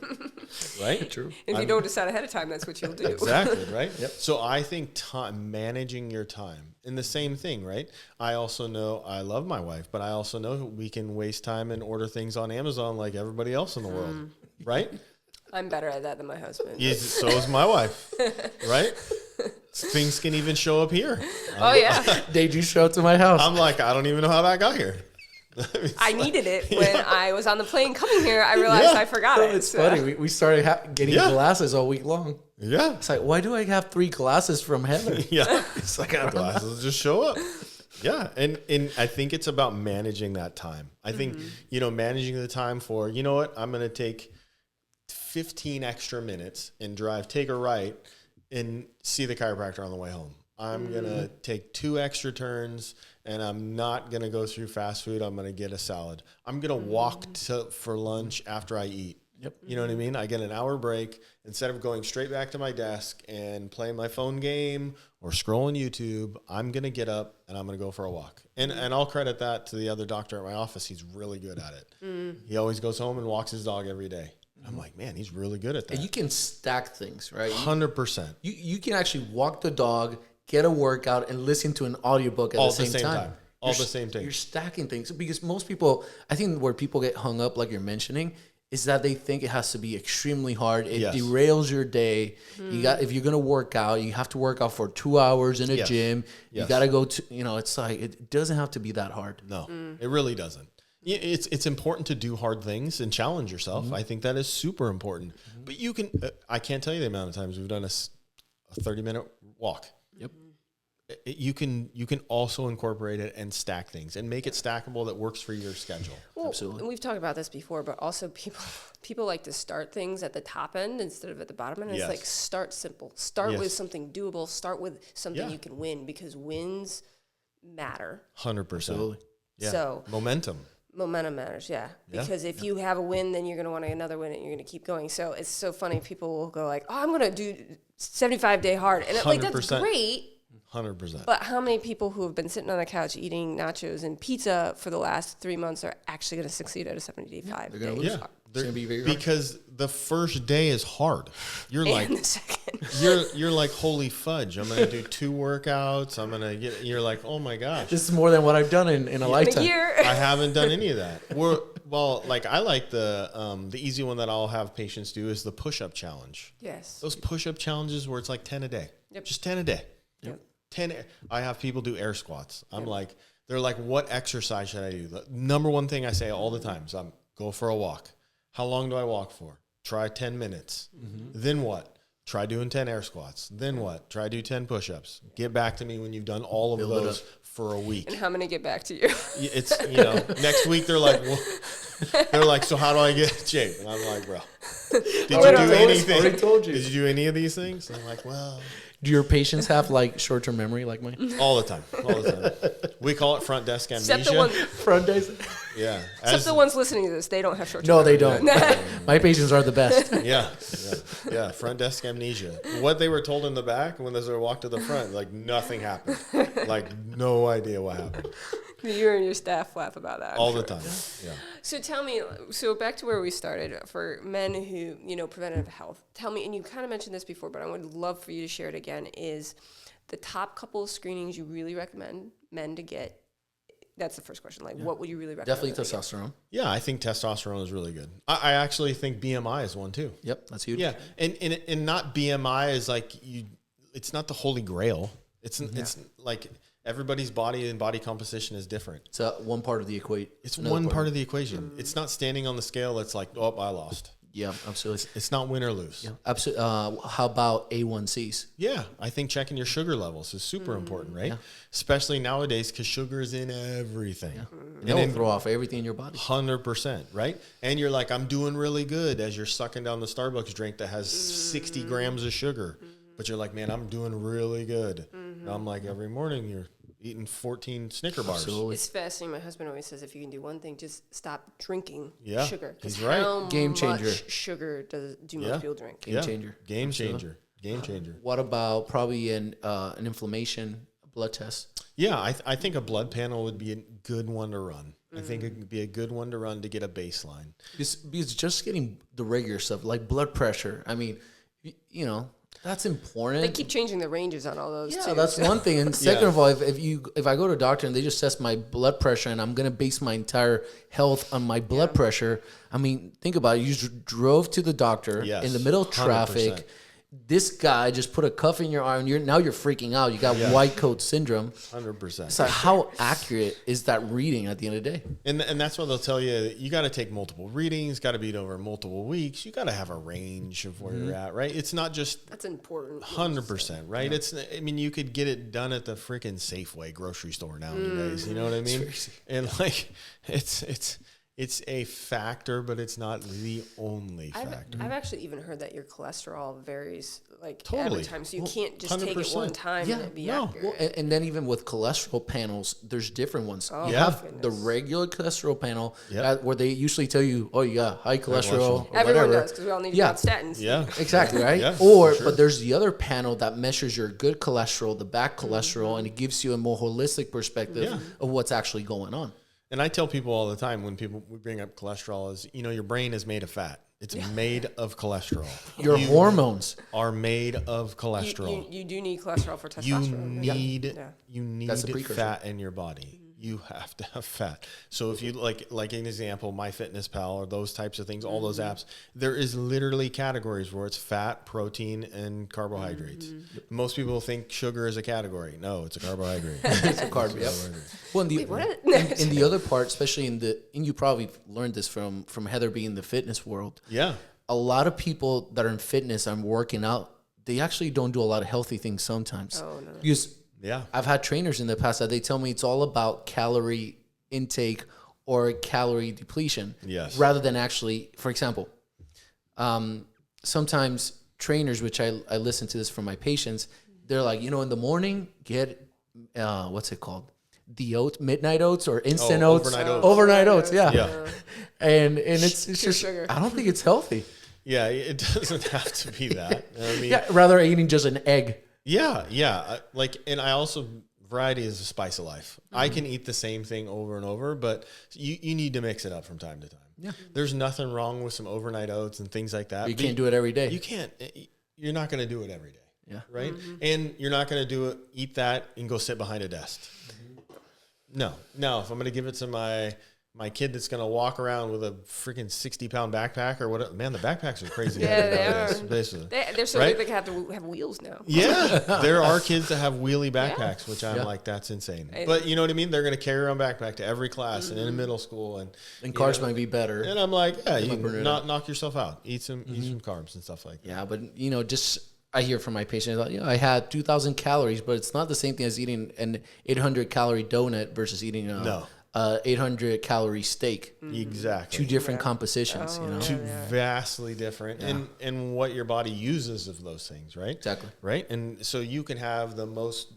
Right? True. If you don't decide ahead of time, that's what you'll do. Exactly, right? Yep. So I think managing your time, and the same thing, right? I also know I love my wife, but I also know we can waste time and order things on Amazon like everybody else in the world, right? I'm better at that than my husband. Yes, so is my wife, right? Things can even show up here. Oh, yeah. They do show up to my house. I'm like, I don't even know how that got here. I needed it when I was on the plane coming here. I realized I forgot it. It's funny. We started getting glasses all week long. Yeah. It's like, why do I have 3 glasses from Heather? Yeah. It's like, I don't know. Glasses just show up. Yeah. And I think it's about managing that time. I think, managing the time for, you know what, I'm going to take 15 extra minutes and take a right and see the chiropractor on the way home. I'm going to take 2 extra turns and I'm not going to go through fast food. I'm going to get a salad. I'm going to walk for lunch after I eat. Yep. You know what I mean? I get an hour break instead of going straight back to my desk and playing my phone game or scrolling YouTube. I'm going to get up and I'm going to go for a walk. And I'll credit that to the other doctor at my office. He's really good at it. He always goes home and walks his dog every day. I'm like, man, he's really good at that. And you can stack things, right? 100%. You can actually walk the dog, get a workout, and listen to an audiobook at the same time. All the same thing. You're stacking things. Because most people, I think where people get hung up, like you're mentioning, is that they think it has to be extremely hard. It derails your day. If you're gonna work out, you have to work out for 2 hours in a gym. You gotta go to, it's like, it doesn't have to be that hard. No, it really doesn't. It's important to do hard things and challenge yourself. I think that is super important. But you can, I can't tell you the amount of times we've done a 30-minute walk. Yep. You can also incorporate it and stack things and make it stackable that works for your schedule. Well, Absolutely. And we've talked about this before, but also people like to start things at the top end instead of at the bottom end. It's like start simple. Start with something doable. Start with something you can win, because wins matter. 100%. Absolutely. Yeah. So Momentum matters, because if you have a win, then you're going to want another win, and you're going to keep going. So it's so funny. People will go like, "Oh, I'm going to do 75-day hard," and like that's great. 100%. But how many people who have been sitting on the couch eating nachos and pizza for the last 3 months are actually going to succeed at a 75 They're going to day? lose. It's going to be very hard. Because the first day is hard. You're like, And the second. you're like, holy fudge! I'm gonna do 2 workouts. I'm gonna get. You're like, oh my gosh, This is more than what I've done in a lifetime. A year. I haven't done any of that. I like the easy one that I'll have patients do is the push-up challenge. Yes. Those push-up challenges where it's like 10 a day. Yep. Just 10 a day. Yep. 10. I have people do air squats. I'm like, they're like, what exercise should I do? The number one thing I say all the time is go for a walk. How long do I walk for? Try 10 minutes. Then what? Try doing 10 air squats. Then what? Try do 10 push-ups. Get back to me when you've done all of those for a week. And how many get back to you? It's, next week they're like, so how do I get in shape? And I'm like, bro, did you do anything? Already told you. Did you do any of these things? And I'm like, well. Do your patients have like short-term memory like mine? All the time. We call it front desk amnesia. Except the one, Front days. Yeah. except the ones listening to this, they don't have short-term No, they memory. don't. My patients are the best. Yeah. Front desk amnesia. What they were told in the back when they walked to the front, like nothing happened. Like no idea what happened. You and your staff laugh about that. All the time. Yeah. So tell me, back to where we started, for men who, preventative health, tell me, and you kind of mentioned this before, but I would love for you to share it again, is the top couple of screenings you really recommend men to get. That's the first question. Like, what would you really recommend? Definitely testosterone. Yeah, I think testosterone is really good. I actually think BMI is one too. Yep, that's huge. Yeah, and not BMI is like it's not the holy grail. It's like everybody's body and body composition is different. It's one part of the equation. It's one part of the equation. It's not standing on the scale. It's like, oh, I lost. Yeah, absolutely. It's not win or lose. Yeah, absolutely. How about A1Cs? Yeah, I think checking your sugar levels is super important, right? Yeah. Especially nowadays because sugar is in everything. Yeah. It'll throw off everything in your body. 100%, right? And you're like, I'm doing really good as you're sucking down the Starbucks drink that has 60 grams of sugar. But you're like, man, I'm doing really good. And I'm like, every morning you're eating 14 Snicker bars. Absolutely. It's fascinating. My husband always says, if you can do one thing, just stop drinking sugar. He's right. How Game changer. much sugar do most people drink? Game changer. Game changer. Game changer. What about probably an inflammation blood test? Yeah, I think a blood panel would be a good one to run. I think it would be a good one to run to get a baseline. Because just getting the regular stuff, like blood pressure, I mean, you know, that's important. They keep changing the ranges on all those, too. Yeah, that's one thing. And second of all, if I go to a doctor and they just test my blood pressure and I'm going to base my entire health on my blood pressure, I mean, think about it. You just drove to the doctor in the middle of traffic. 100%. This guy just put a cuff in your arm. Now you're freaking out. You got white coat syndrome. 100%. So how accurate is that reading at the end of the day? And that's what they'll tell you. You got to take multiple readings. Got to be over multiple weeks. You got to have a range of where you're at, right? It's not just that's important. 100%, right? Yeah. I mean, you could get it done at the freaking Safeway grocery store nowadays. You know what I mean? And like, it's a factor, but it's not the only factor. I've actually even heard that your cholesterol varies like totally. every time, so you can't just 100%. Take it one time and it be accurate. Well, and then even with cholesterol panels, there's different ones. Oh, you have the regular cholesterol panel where they usually tell you, oh, you got high cholesterol. Or everyone whatever. does because we all need to get statins. Yeah, exactly, right? But there's the other panel that measures your good cholesterol, the bad cholesterol, and it gives you a more holistic perspective of what's actually going on. And I tell people all the time when we bring up cholesterol is, your brain is made of fat. It's made of cholesterol. Your hormones are made of cholesterol. You do need cholesterol for testosterone. You need fat in your body. You have to have fat. So if you like an example, MyFitnessPal or those types of things, all those apps, there is literally categories where it's fat, protein, and carbohydrates. Most people think sugar is a category. No, it's a carbohydrate. It's a carb. Well, in the other part, especially and you probably learned this from Heather being in the fitness world. Yeah. A lot of people that are in fitness and working out, they actually don't do a lot of healthy things sometimes. Oh, no. Because I've had trainers in the past that they tell me it's all about calorie intake or calorie depletion. Yes. Rather than actually, for example, sometimes trainers, which I listen to this from my patients, they're like, in the morning, get, what's it called? The midnight oats or instant oats. Overnight oats. Yeah. And it's just, sugar. I don't think it's healthy. Yeah. It doesn't have to be that. I mean, rather eating just an egg. Yeah. And I also, variety is a spice of life. I can eat the same thing over and over, but you need to mix it up from time to time. Yeah. There's nothing wrong with some overnight oats and things like that. You can't do it every day. You can't. You're not going to do it every day. Yeah. Right? And you're not going to eat that and go sit behind a desk. No. If I'm going to give it to my kid that's going to walk around with a freaking 60-pound backpack or whatever. Man, the backpacks are crazy. They are. They're so big they have to have wheels now. Yeah. There are kids that have wheelie backpacks, which I'm like, that's insane. But you know what I mean? They're going to carry around backpack to every class and in middle school. And carbs might be better. And I'm like, you knock yourself out. Eat some carbs and stuff like that. Yeah, but, I hear from my patients, I had 2,000 calories, but it's not the same thing as eating an 800-calorie donut versus eating a 800-calorie steak. Exactly. Two different compositions, Two vastly different. Yeah. And what your body uses of those things, right? Exactly. Right? And so you can have the most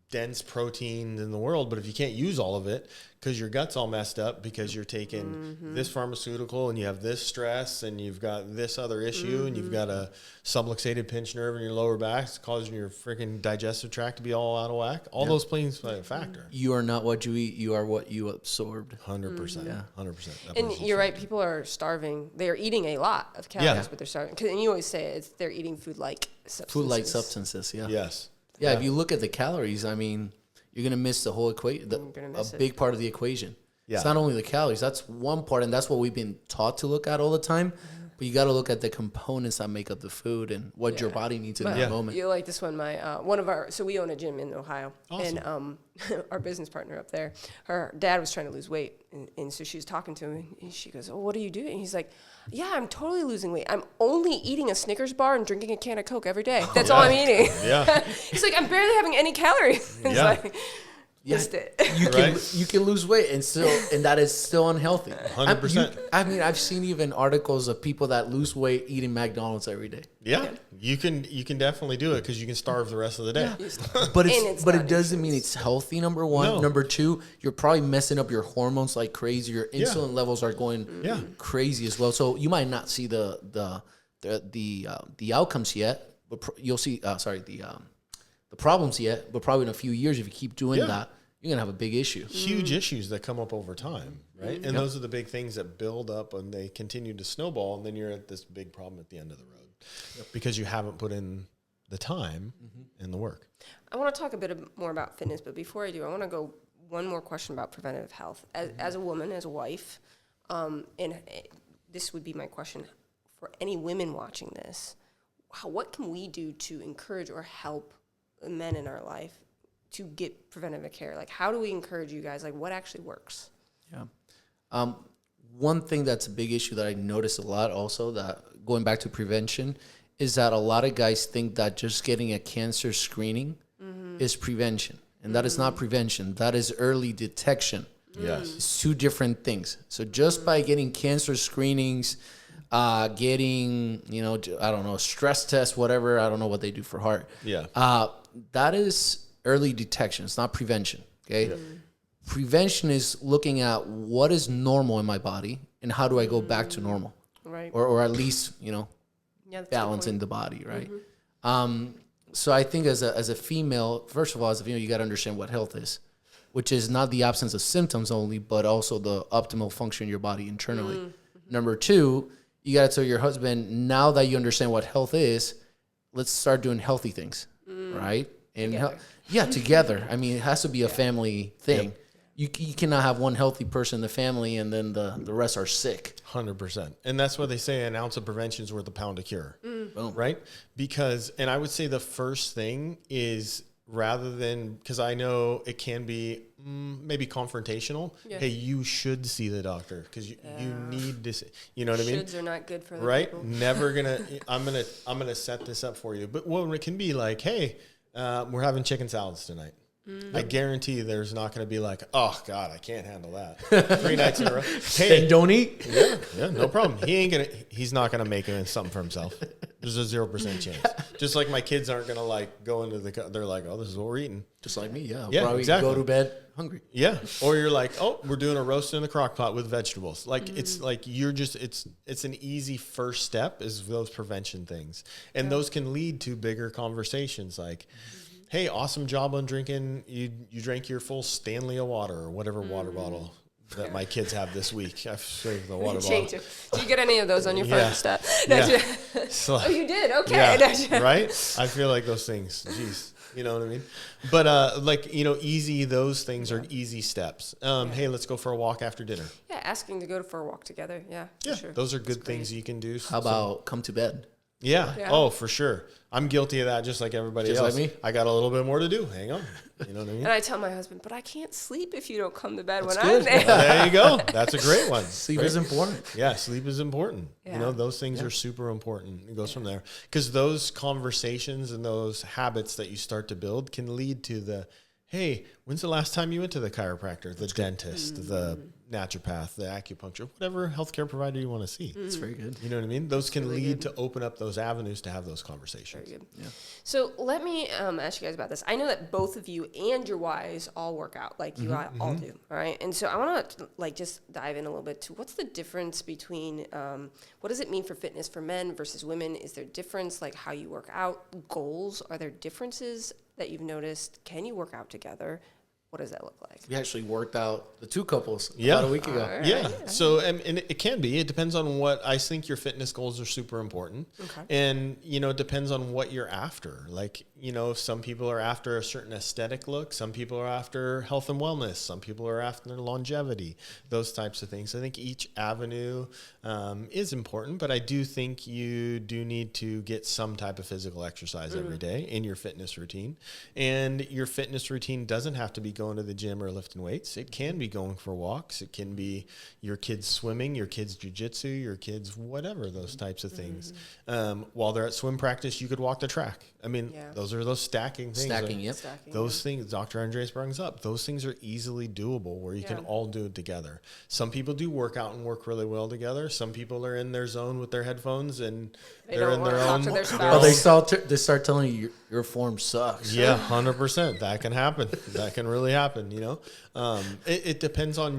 dense protein in the world, but if you can't use all of it because your gut's all messed up because you're taking this pharmaceutical and you have this stress and you've got this other issue and you've got a subluxated pinched nerve in your lower back, it's causing your freaking digestive tract to be all out of whack. All those things play a factor. You are not what you eat. You are what you absorbed. 100%. Yeah. 100%. And you're right. People are starving. They are eating a lot of calories, but they're starving. And you always say they're eating food-like substances. Food-like substances, yeah. Yes. Yeah, if you look at the calories, I mean, you're going to miss the whole equation, a big part of the equation. Yeah. It's not only the calories. That's one part, and that's what we've been taught to look at all the time. But you got to look at the components that make up the food and what your body needs in that moment. You like this one? So we own a gym in Ohio, and our business partner up there, her dad was trying to lose weight, and so she was talking to him, and she goes, "Oh, what are you doing?" And he's like, "Yeah, I'm totally losing weight. I'm only eating a Snickers bar and drinking a can of Coke every day. That's all I'm eating." Yeah. He's like, "I'm barely having any calories." It's like, missed it. You can lose weight and that is still unhealthy. 100%. I mean, I've seen even articles of people that lose weight eating McDonald's every day. Yeah. You can definitely do it because you can starve the rest of the day. Yeah. But it doesn't mean it's healthy. Number one. No. Number two, you're probably messing up your hormones like crazy. Your insulin levels are going crazy as well. So you might not see the outcomes yet, but you'll see. The the problems yet, but probably in a few years, if you keep doing that, you're going to have a big issue. Huge issues that come up over time, right? And those are the big things that build up and they continue to snowball. And then you're at this big problem at the end of the road because you haven't put in the time and the work. I want to talk a bit more about fitness, but before I do, I want to go one more question about preventative health. As a woman, as a wife, and this would be my question for any women watching this, what can we do to encourage or help men in our life to get preventative care? Like, how do we encourage you guys? Like, what actually works? Yeah. One thing that's a big issue that I notice a lot also, that going back to prevention, is that a lot of guys think that just getting a cancer screening is prevention. And that is not prevention. That is early detection. Yes. It's two different things. So just by getting cancer screenings, getting, I don't know, stress tests, whatever, I don't know what they do for heart. Yeah. That is early detection. It's not prevention. Okay. Yeah. Prevention is looking at what is normal in my body and how do I go back to normal, right? Or at least balance in the body, right? So I think as a female, first of all, as a female, you got to understand what health is, which is not the absence of symptoms only, but also the optimal function in your body internally. Number two, you got to tell your husband, now that you understand what health is, let's start doing healthy things, right? And together. I mean, it has to be a family thing. Yep. You cannot have one healthy person in the family and then the rest are sick. 100%. And that's why they say an ounce of prevention is worth a pound of cure, right? Because, and I would say the first thing is rather than, because I know it can be maybe confrontational. Yeah. Hey, you should see the doctor because you need to see, you know what I mean? Shoulds are not good for right? People. Never gonna, I'm gonna set this up for you. But it can be like, hey, we're having chicken salads tonight. I guarantee there's not going to be like, oh God, I can't handle that 3 nights in a row. Hey, then don't eat. Yeah, no problem. He's not gonna make something for himself. There's a 0% chance. Just like my kids aren't gonna like go into they're like, oh, this is what we're eating. Just like me, yeah. Probably exactly. Go to bed hungry. Yeah, or you're like, oh, we're doing a roast in the crock pot with vegetables. Like it's like it's an easy first step is those prevention things, and those can lead to bigger conversations like. Hey, awesome job on drinking. You drank your full Stanley of water or whatever water bottle that my kids have this week. I've saved the water bottle. Do you get any of those on your front step? No, so, oh, you did? Okay. Yeah, right? I feel like those things, geez, you know what I mean? But easy, those things are easy steps. Hey, let's go for a walk after dinner. Yeah, asking to go for a walk together. Yeah, sure. Those are good things you can do. How about come to bed? Yeah. Oh, for sure. I'm guilty of that just like everybody else. Like me? I got a little bit more to do. Hang on. You know what I mean? And I tell my husband, but I can't sleep if you don't come to bed That's when good. I'm there. There you go. That's a great one. Sleep is important. Yeah, sleep is important. Yeah. Those things are super important. It goes from there. Because those conversations and those habits that you start to build can lead to the, hey, when's the last time you went to the chiropractor, the dentist, the naturopath, the acupuncture, whatever healthcare provider you want to see. That's very good. You know what I mean? Those can lead to open up those avenues to have those conversations. Very good. Yeah. So let me ask you guys about this. I know that both of you and your wives all work out, like you all do, all right? And so I want to just dive in a little bit to what's the difference between, what does it mean for fitness for men versus women? Is there difference, like how you work out, goals? Are there differences that you've noticed? Can you work out together? What does that look like? We actually worked out the 2 couples about a week ago. Right. Yeah. So, and it can be. It depends on what I think your fitness goals are super important. Okay. And, it depends on what you're after. Like, some people are after a certain aesthetic look. Some people are after health and wellness. Some people are after longevity, those types of things. I think each avenue is important, but I do think you do need to get some type of physical exercise every day in your fitness routine. And your fitness routine doesn't have to be going to the gym or lifting weights. It can be going for walks. It can be your kids swimming, your kids jujitsu, your kids whatever, those types of things. While they're at swim practice, you could walk the track. I mean, those are those stacking things. Those things Dr. Andrés brings up, those things are easily doable where you can all do it together. Some people do work out and work really well together. Some people are in their zone with their headphones and they're in their own. They start telling you your form sucks. Yeah, 100%. That can happen. That can really happen. It depends on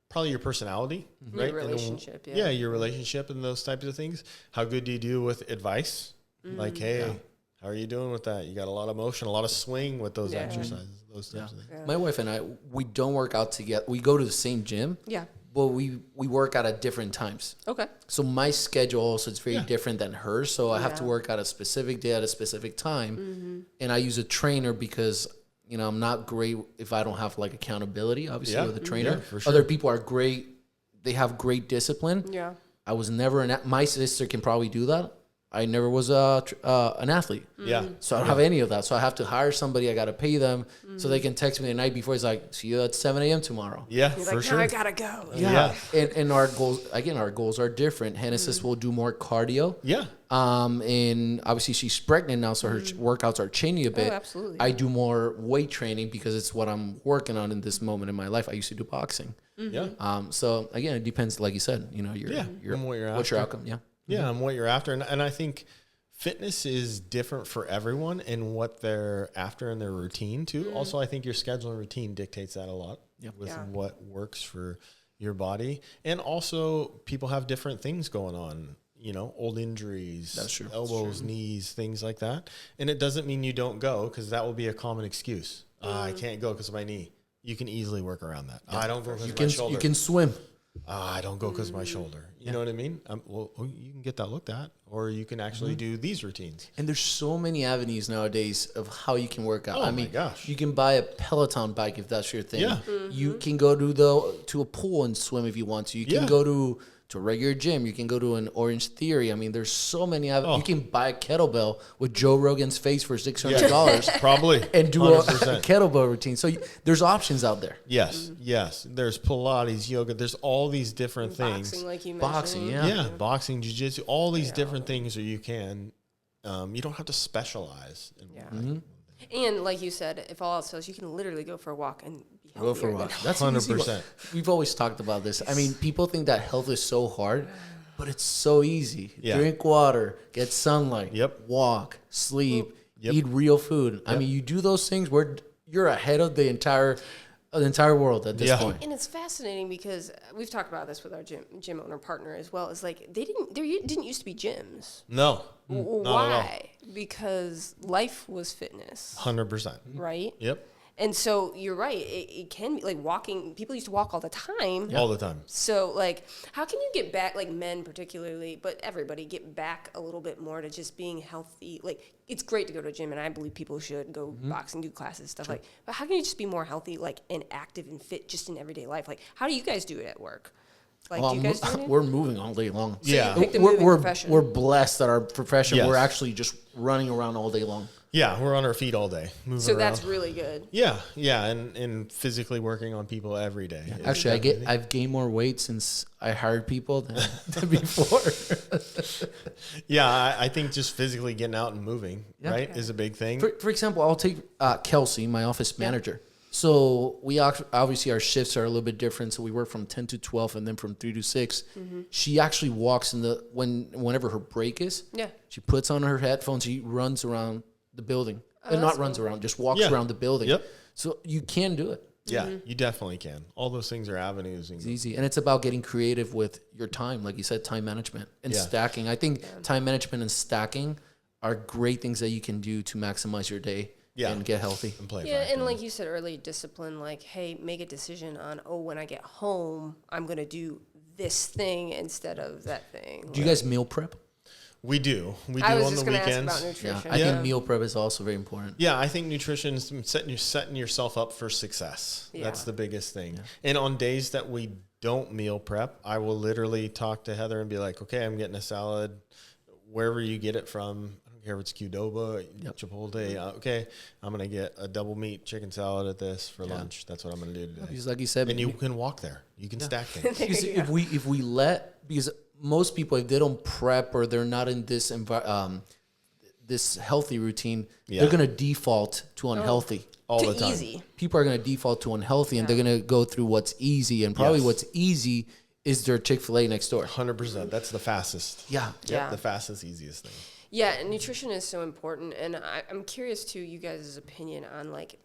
probably your personality, right? Your relationship. Your relationship and those types of things. How good do you do with advice? Like, hey, How are you doing with that? You got a lot of motion, a lot of swing with those exercises, those types of things. Yeah. My wife and I, we don't work out together. We go to the same gym. Yeah. But we work out at different times. Okay. So my schedule also is very different than hers. So I have to work out a specific day at a specific time. And I use a trainer because, I'm not great if I don't have like accountability, obviously, with a trainer. Yeah, for sure. Other people are great. They have great discipline. Yeah. I was never my sister can probably do that. I never was an athlete. Yeah. So I don't have any of that. So I have to hire somebody. I got to pay them so they can text me the night before. It's like, see you at 7 a.m. tomorrow. Yeah, He's for like, sure. now I got to go. Yeah. And our goals are different. Hannah says we'll do more cardio. Yeah. And obviously she's pregnant now, so her workouts are changing a bit. Oh, absolutely. I do more weight training because it's what I'm working on in this moment in my life. I used to do boxing. Yeah. So again, it depends, like you said, what's your outcome. Yeah. Yeah, and what you're after. And I think fitness is different for everyone and what they're after in their routine, too. Also, I think your schedule and routine dictates that a lot with what works for your body. And also, people have different things going on, old injuries, that's true. elbows, knees, things like that. And it doesn't mean you don't go, because that will be a common excuse. I can't go because of my knee. You can easily work around that. I don't go because of my shoulder. You can swim. I don't go because of my shoulder. You know what I mean? Well, you can get that looked at, or you can actually do these routines. And there's so many avenues nowadays of how you can work out. Oh, my gosh. You can buy a Peloton bike if that's your thing. Yeah. You can go to a pool and swim if you want to. You can go to a regular gym. You can go to an Orange Theory. I mean, there's so many avenues. You can buy a kettlebell with Joe Rogan's face for $600. Probably. And do a kettlebell routine. So there's options out there. Yes. There's Pilates, yoga. There's all these different things. Boxing, like you mentioned. Boxing, boxing, jiu-jitsu, all these different things that you can. You don't have to specialize. And like you said, if all else fails, you can literally go for a walk and be healthier. Go for a walk. That's 100%. We've always talked about this. I mean, people think that health is so hard, but it's so easy. Yeah. Drink water, get sunlight, walk, sleep, eat real food. I mean, you do those things where you're ahead of the entire world at this point. And it's fascinating because we've talked about this with our gym owner partner as well. It's like there didn't used to be gyms. No. Why? Because life was fitness. 100%. Right? Yep. And so you're right. It can be like walking. People used to walk all the time. All the time. So like, how can you get back, like men particularly, but everybody get back a little bit more to just being healthy? Like, it's great to go to a gym, and I believe people should go boxing, do classes, stuff like. But how can you just be more healthy, like, and active and fit just in everyday life? Like, how do you guys do it at work? Like, do you guys do it? We're moving all day long. So you picked a moving profession. We're blessed that our profession. Yes. We're actually just running around all day long. Yeah, we're on our feet all day. So that's really good. Yeah, and physically working on people every day. Yeah. Actually, I've gained more weight since I hired people than before. Yeah, I think just physically getting out and moving, right, is a big thing. For example, I'll take Kelsey, my office manager. So we obviously our shifts are a little bit different. So we work from 10 to 12 and then from 3 to 6. She actually walks whenever her break is. Yeah. She puts on her headphones. She runs around the building. Just walks around the building. Yep. So you can do it. Yeah, you definitely can. All those things are avenues. It's easy. And it's about getting creative with your time. Like you said, time management and stacking. I think time management and stacking are great things that you can do to maximize your day. And get healthy. And play. And like you said earlier, discipline, like, hey, make a decision on, when I get home, I'm going to do this thing instead of that thing. Do you guys meal prep? We do. We do I was on just the going to weekends. ask about nutrition. I think meal prep is also very important. Yeah, I think nutrition is setting yourself up for success. Yeah. That's the biggest thing. Yeah. And on days that we don't meal prep, I will literally talk to Heather and be like, okay, I'm getting a salad, wherever you get it from. Here it's Qdoba, Chipotle. Okay, I'm going to get a double meat chicken salad at this for lunch. That's what I'm going to do today. Because like you said. And you can walk there. You can stack things. Because most people, if they don't prep or they're not in this this healthy routine, they're going to default to unhealthy. All the time. Easy. People are going to default to unhealthy and they're going to go through what's easy. And probably what's easy is their Chick-fil-A next door. 100%. That's the fastest. Yeah. The fastest, easiest thing. Yeah, and nutrition is so important, and I'm curious to you guys' opinion on, like,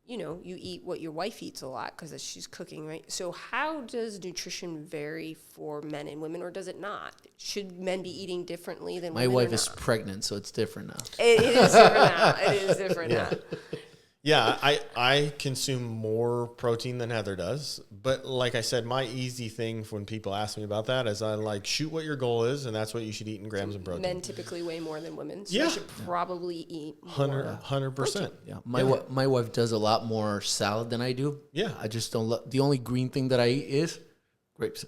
you eat what your wife eats a lot because she's cooking, right? So how does nutrition vary for men and women, or does it not? Should men be eating differently than women? My wife is pregnant, so it's different now. It is different now. It is different now. Yeah, I consume more protein than Heather does. But like I said, my easy thing when people ask me about that is I like, shoot what your goal is, and that's what you should eat in grams of protein. Men typically weigh more than women, so Yeah. they should probably eat more. 100%. Yeah, my wife does a lot more salad than I do. Yeah. I just don't. The only green thing that I eat is grapes.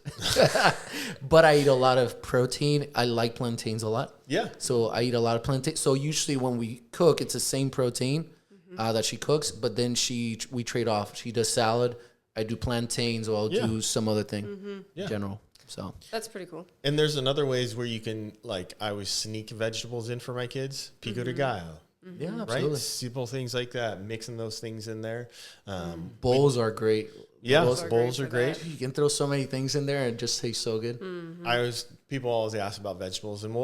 But I eat a lot of protein. I like plantains a lot. Yeah. So I eat a lot of plantains. So usually when we cook, it's the same protein that she cooks, but then we trade off. She does salad. I do plantains, or I'll do some other thing in general. So that's pretty cool. And there's another ways where you can, like, I always sneak vegetables in for my kids. Pico de gallo. yeah, absolutely. Right? Simple things like that. Mixing those things in there. Bowls are great. Yeah, Bowls bowls are are great great. for You can throw so many things in there and it just tastes so good. People always ask about vegetables, and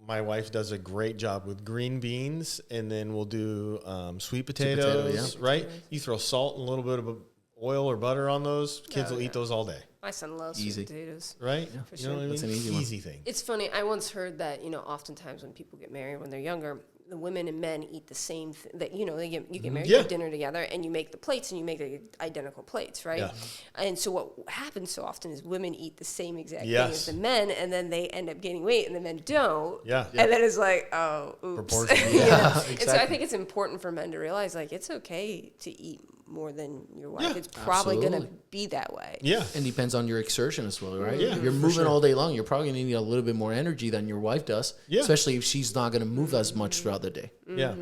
my wife does a great job with green beans, and then we'll do sweet potatoes, right? You throw salt and a little bit of oil or butter on those. Kids will eat those all day, My son loves Easy. sweet potatoes. right? For You know sure. what I mean? That's an easy one. Easy thing. It's funny. I once heard that, oftentimes when people get married when they're younger, the women and men eat the same thing. That you get married, you Yeah. have dinner together, and you make the plates, and you make the identical plates, right? Yeah. And so what happens so often is women eat the same exact thing Yes. as the men, and then they end up gaining weight, and the men don't. Yeah. And then it's like, oh, oops. Proportion. You know? Yeah, And so I exactly. think it's important for men to realize, like, it's okay to eat more than your wife. Yeah. It's probably going to Absolutely. be that way. Yeah. And depends on your exertion as well, right? Yeah, If you're for moving sure. all day long, you're probably going to need a little bit more energy than your wife does, Yeah. especially if she's not going to move as much throughout the day. Yeah.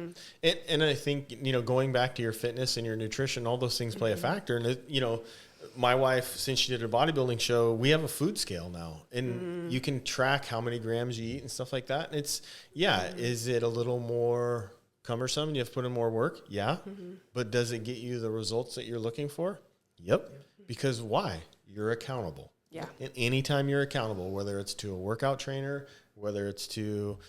And I think, going back to your fitness and your nutrition, all those things play a factor. And, my wife, since she did a bodybuilding show, we have a food scale now, and you can track how many grams you eat and stuff like that. And it's, is it a little more cumbersome? You have to put in more work? Yeah. But does it get you the results that you're looking for? Yep. Because why? You're accountable. Yeah. And anytime you're accountable, whether it's to a workout trainer, whether it's to,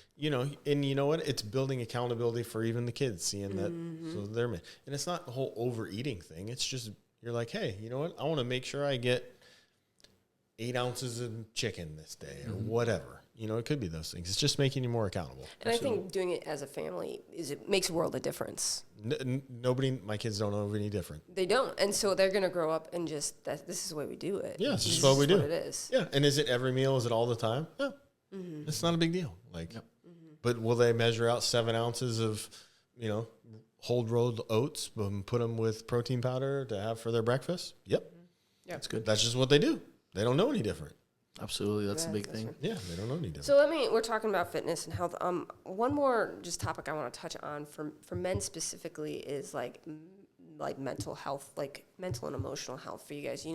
and you know what? It's building accountability for even the kids, seeing that, so they're, and it's not the whole overeating thing. It's just, you're like, hey, you know what? I want to make sure I get 8 ounces of chicken this day or whatever. It could be those things. It's just making you more accountable. And I think doing it as a family it makes a world of difference. My kids don't know any different. They don't, and so they're gonna grow up and this is the way we do it. Yeah, this is This what we do. What it is. Yeah. And is it every meal? Is it all the time? No. It's not a big deal. But will they measure out 7 ounces of, whole rolled oats and put them with protein powder to have for their breakfast? Yep. Yeah. That's good. That's just what they do. They don't know any different. Absolutely. That's a big that's thing. right. Yeah, they don't know any different. So we're talking about fitness and health. One more just topic I want to touch on for men specifically is like mental health, like mental and emotional health for you guys.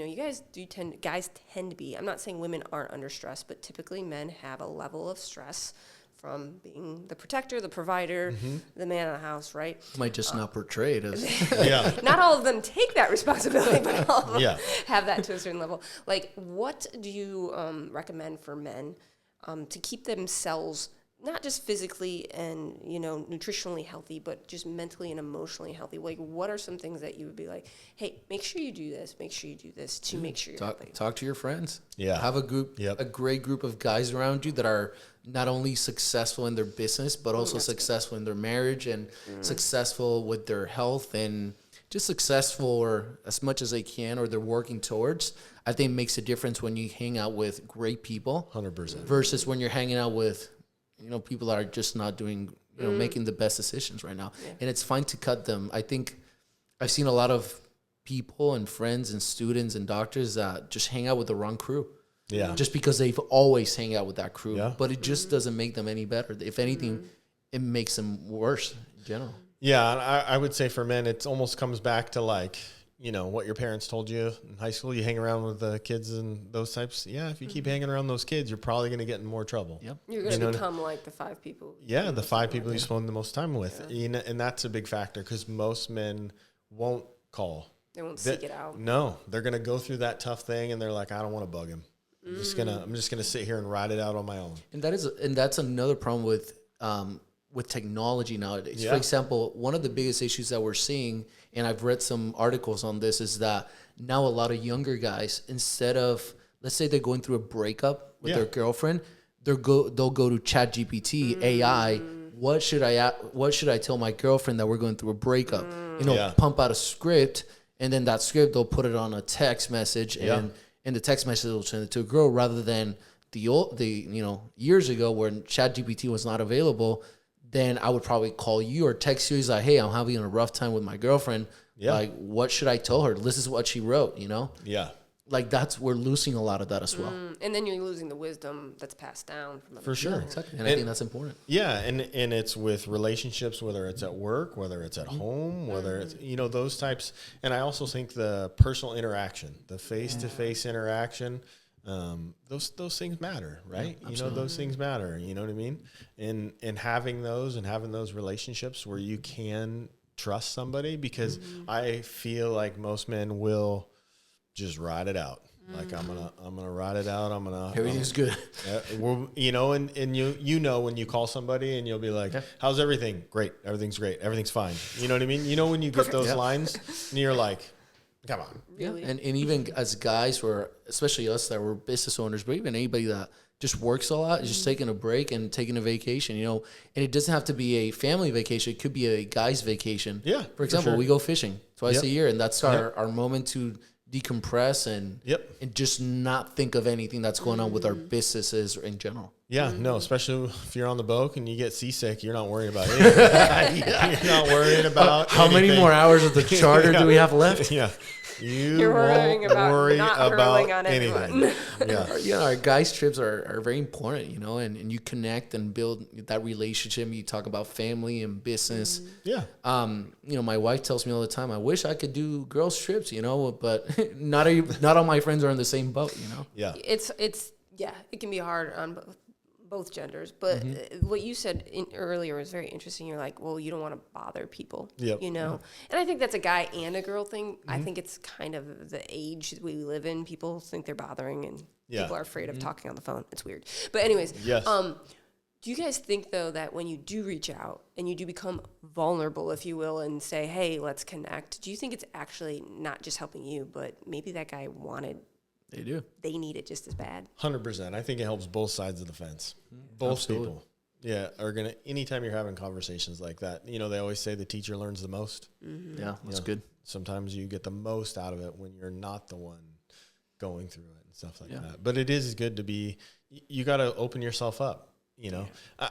Guys tend to be, I'm not saying women aren't under stress, but typically men have a level of stress from being the protector, the provider, the man of the house, right? Might just not portray it as. Yeah. Not all of them take that responsibility, but all of them Yeah. have that to a certain level. Like, what do you recommend for men to keep themselves not just physically and nutritionally healthy, but just mentally and emotionally healthy? Like, what are some things that you would be like, hey, make sure you do this, make sure you do this to make sure you're healthy? Talk to your friends. Yeah. Have a group, Yep. a great group of guys around you that are not only successful in their business, but also successful in their marriage and successful with their health and just successful or as much as they can or they're working towards. I think it makes a difference when you hang out with great people 100%. versus when you're hanging out with, people that are just not doing, making the best decisions right now. And it's fine to cut them. I think I've seen a lot of people and friends and students and doctors that just hang out with the wrong crew. Yeah. Just because they've always hang out with that crew. Yeah. But it just doesn't make them any better. If anything, it makes them worse in general. Yeah. And I would say for men, it almost comes back to like, what your parents told you in high school. You hang around with the kids and those types. Yeah. If you keep hanging around those kids, you're probably going to get in more trouble. Yep. You're going to become like the 5 people. Yeah. The 5 people you spend the most time with. And that's a big factor because most men won't call. They won't seek it out. No, they're going to go through that tough thing and they're like, I don't want to bug him. I'm just gonna sit here and ride it out on my own. And that's another problem with with technology nowadays. Yeah. For example, one of the biggest issues that we're seeing, and I've read some articles on this, is that now a lot of younger guys, instead of, let's say they're going through a breakup with their girlfriend, they'll go to ChatGPT, AI. What should I tell my girlfriend that we're going through a breakup? Pump out a script, and then that script they'll put it on a text message, and the text message will send it to a girl, rather than the years ago when ChatGPT was not available. Then I would probably call you or text you. He's like, hey, I'm having a rough time with my girlfriend. Yeah. Like, what should I tell her? This is what she wrote, Yeah. Like, we're losing a lot of that as well. And then you're losing the wisdom that's passed down. For sure. Yeah, exactly. And I think that's important. Yeah. And it's with relationships, whether it's at work, whether it's at home, whether it's, those types. And I also think the personal interaction, the face-to-face interaction, those things matter, right? Those things matter, you know what I mean? And having those relationships where you can trust somebody, because I feel like most men will just ride it out. Like, I'm gonna ride it out. Everything's good. And when you call somebody and you'll be like, how's everything? Great. Everything's great. Everything's fine. You know what I mean? When you get those lines and you're like, come on. Really? Yeah. And even as guys, especially us that were business owners, but even anybody that just works a lot, is just taking a break and taking a vacation, and it doesn't have to be a family vacation. It could be a guy's vacation. Yeah. For example, we go fishing twice a year, and that's our moment to decompress and just not think of anything that's going on with our businesses in general. Yeah, no, especially if you're on the boat and you get seasick, you're not worried about anything. You're not worried about how anything. many more hours of the charter do we have left? Yeah. You're worrying about not hurling on anything. Yeah. Our guys' trips are very important, and you connect and build that relationship. You talk about family and business. Yeah. My wife tells me all the time, I wish I could do girls' trips, but not all my friends are in the same boat, Yeah. It can be hard on both genders, but what you said earlier was very interesting. You're like, well, you don't want to bother people, and I think that's a guy and a girl thing. I think it's kind of the age we live in. People think they're bothering, and people are afraid of talking on the phone. It's weird. But anyways, yes. Do you guys think, though, that when you do reach out and you do become vulnerable, if you will, and say, hey, let's connect, do you think it's actually not just helping you, but maybe that guy wanted they need it just as bad? 100%. I think it helps both sides of the fence. Both people. Yeah, are going to, anytime you're having conversations like that, they always say the teacher learns the most. Yeah, that's good. Sometimes you get the most out of it when you're not the one going through it and stuff like that. But it is good to be, you got to open yourself up.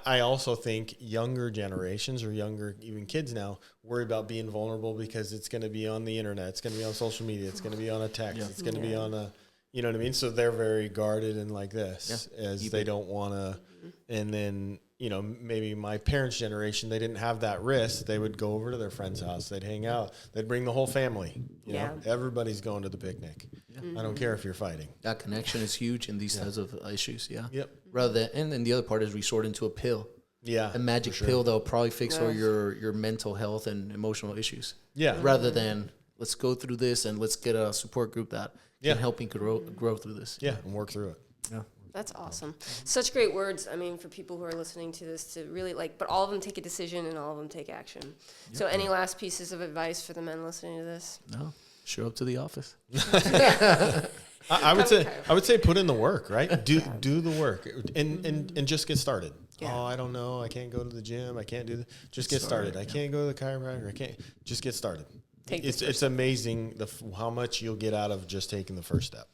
I also think younger generations, or younger even kids now, worry about being vulnerable because it's going to be on the internet. It's going to be on social media. It's going to be on a text. It's going to be on a, you know what I mean? So they're very guarded and like this, as they don't want to. And then, maybe my parents' generation, they didn't have that risk. They would go over to their friend's house. They'd hang out. They'd bring the whole family. You know, everybody's going to the picnic. I don't care if you're fighting. That connection is huge in these types of issues. Yeah. Yep. Rather than, and then the other part is resorting to a pill. Yeah. A magic pill that'll probably fix all your mental health and emotional issues. Yeah. Rather than, let's go through this and let's get a support group that can help you grow through this. Yeah, and work through it. Yeah. That's awesome. Such great words. I mean, for people who are listening to this, to really but all of them take a decision and all of them take action. Yep. So any last pieces of advice for the men listening to this? No. Show up to the office. I would say put in the work, right? Do the work and just get started. Yeah. Oh, I don't know. I can't go to the gym. I can't do that. Just get started. I can't go to the chiropractor. I can't. Just get started. It's amazing how much you'll get out of just taking the first step.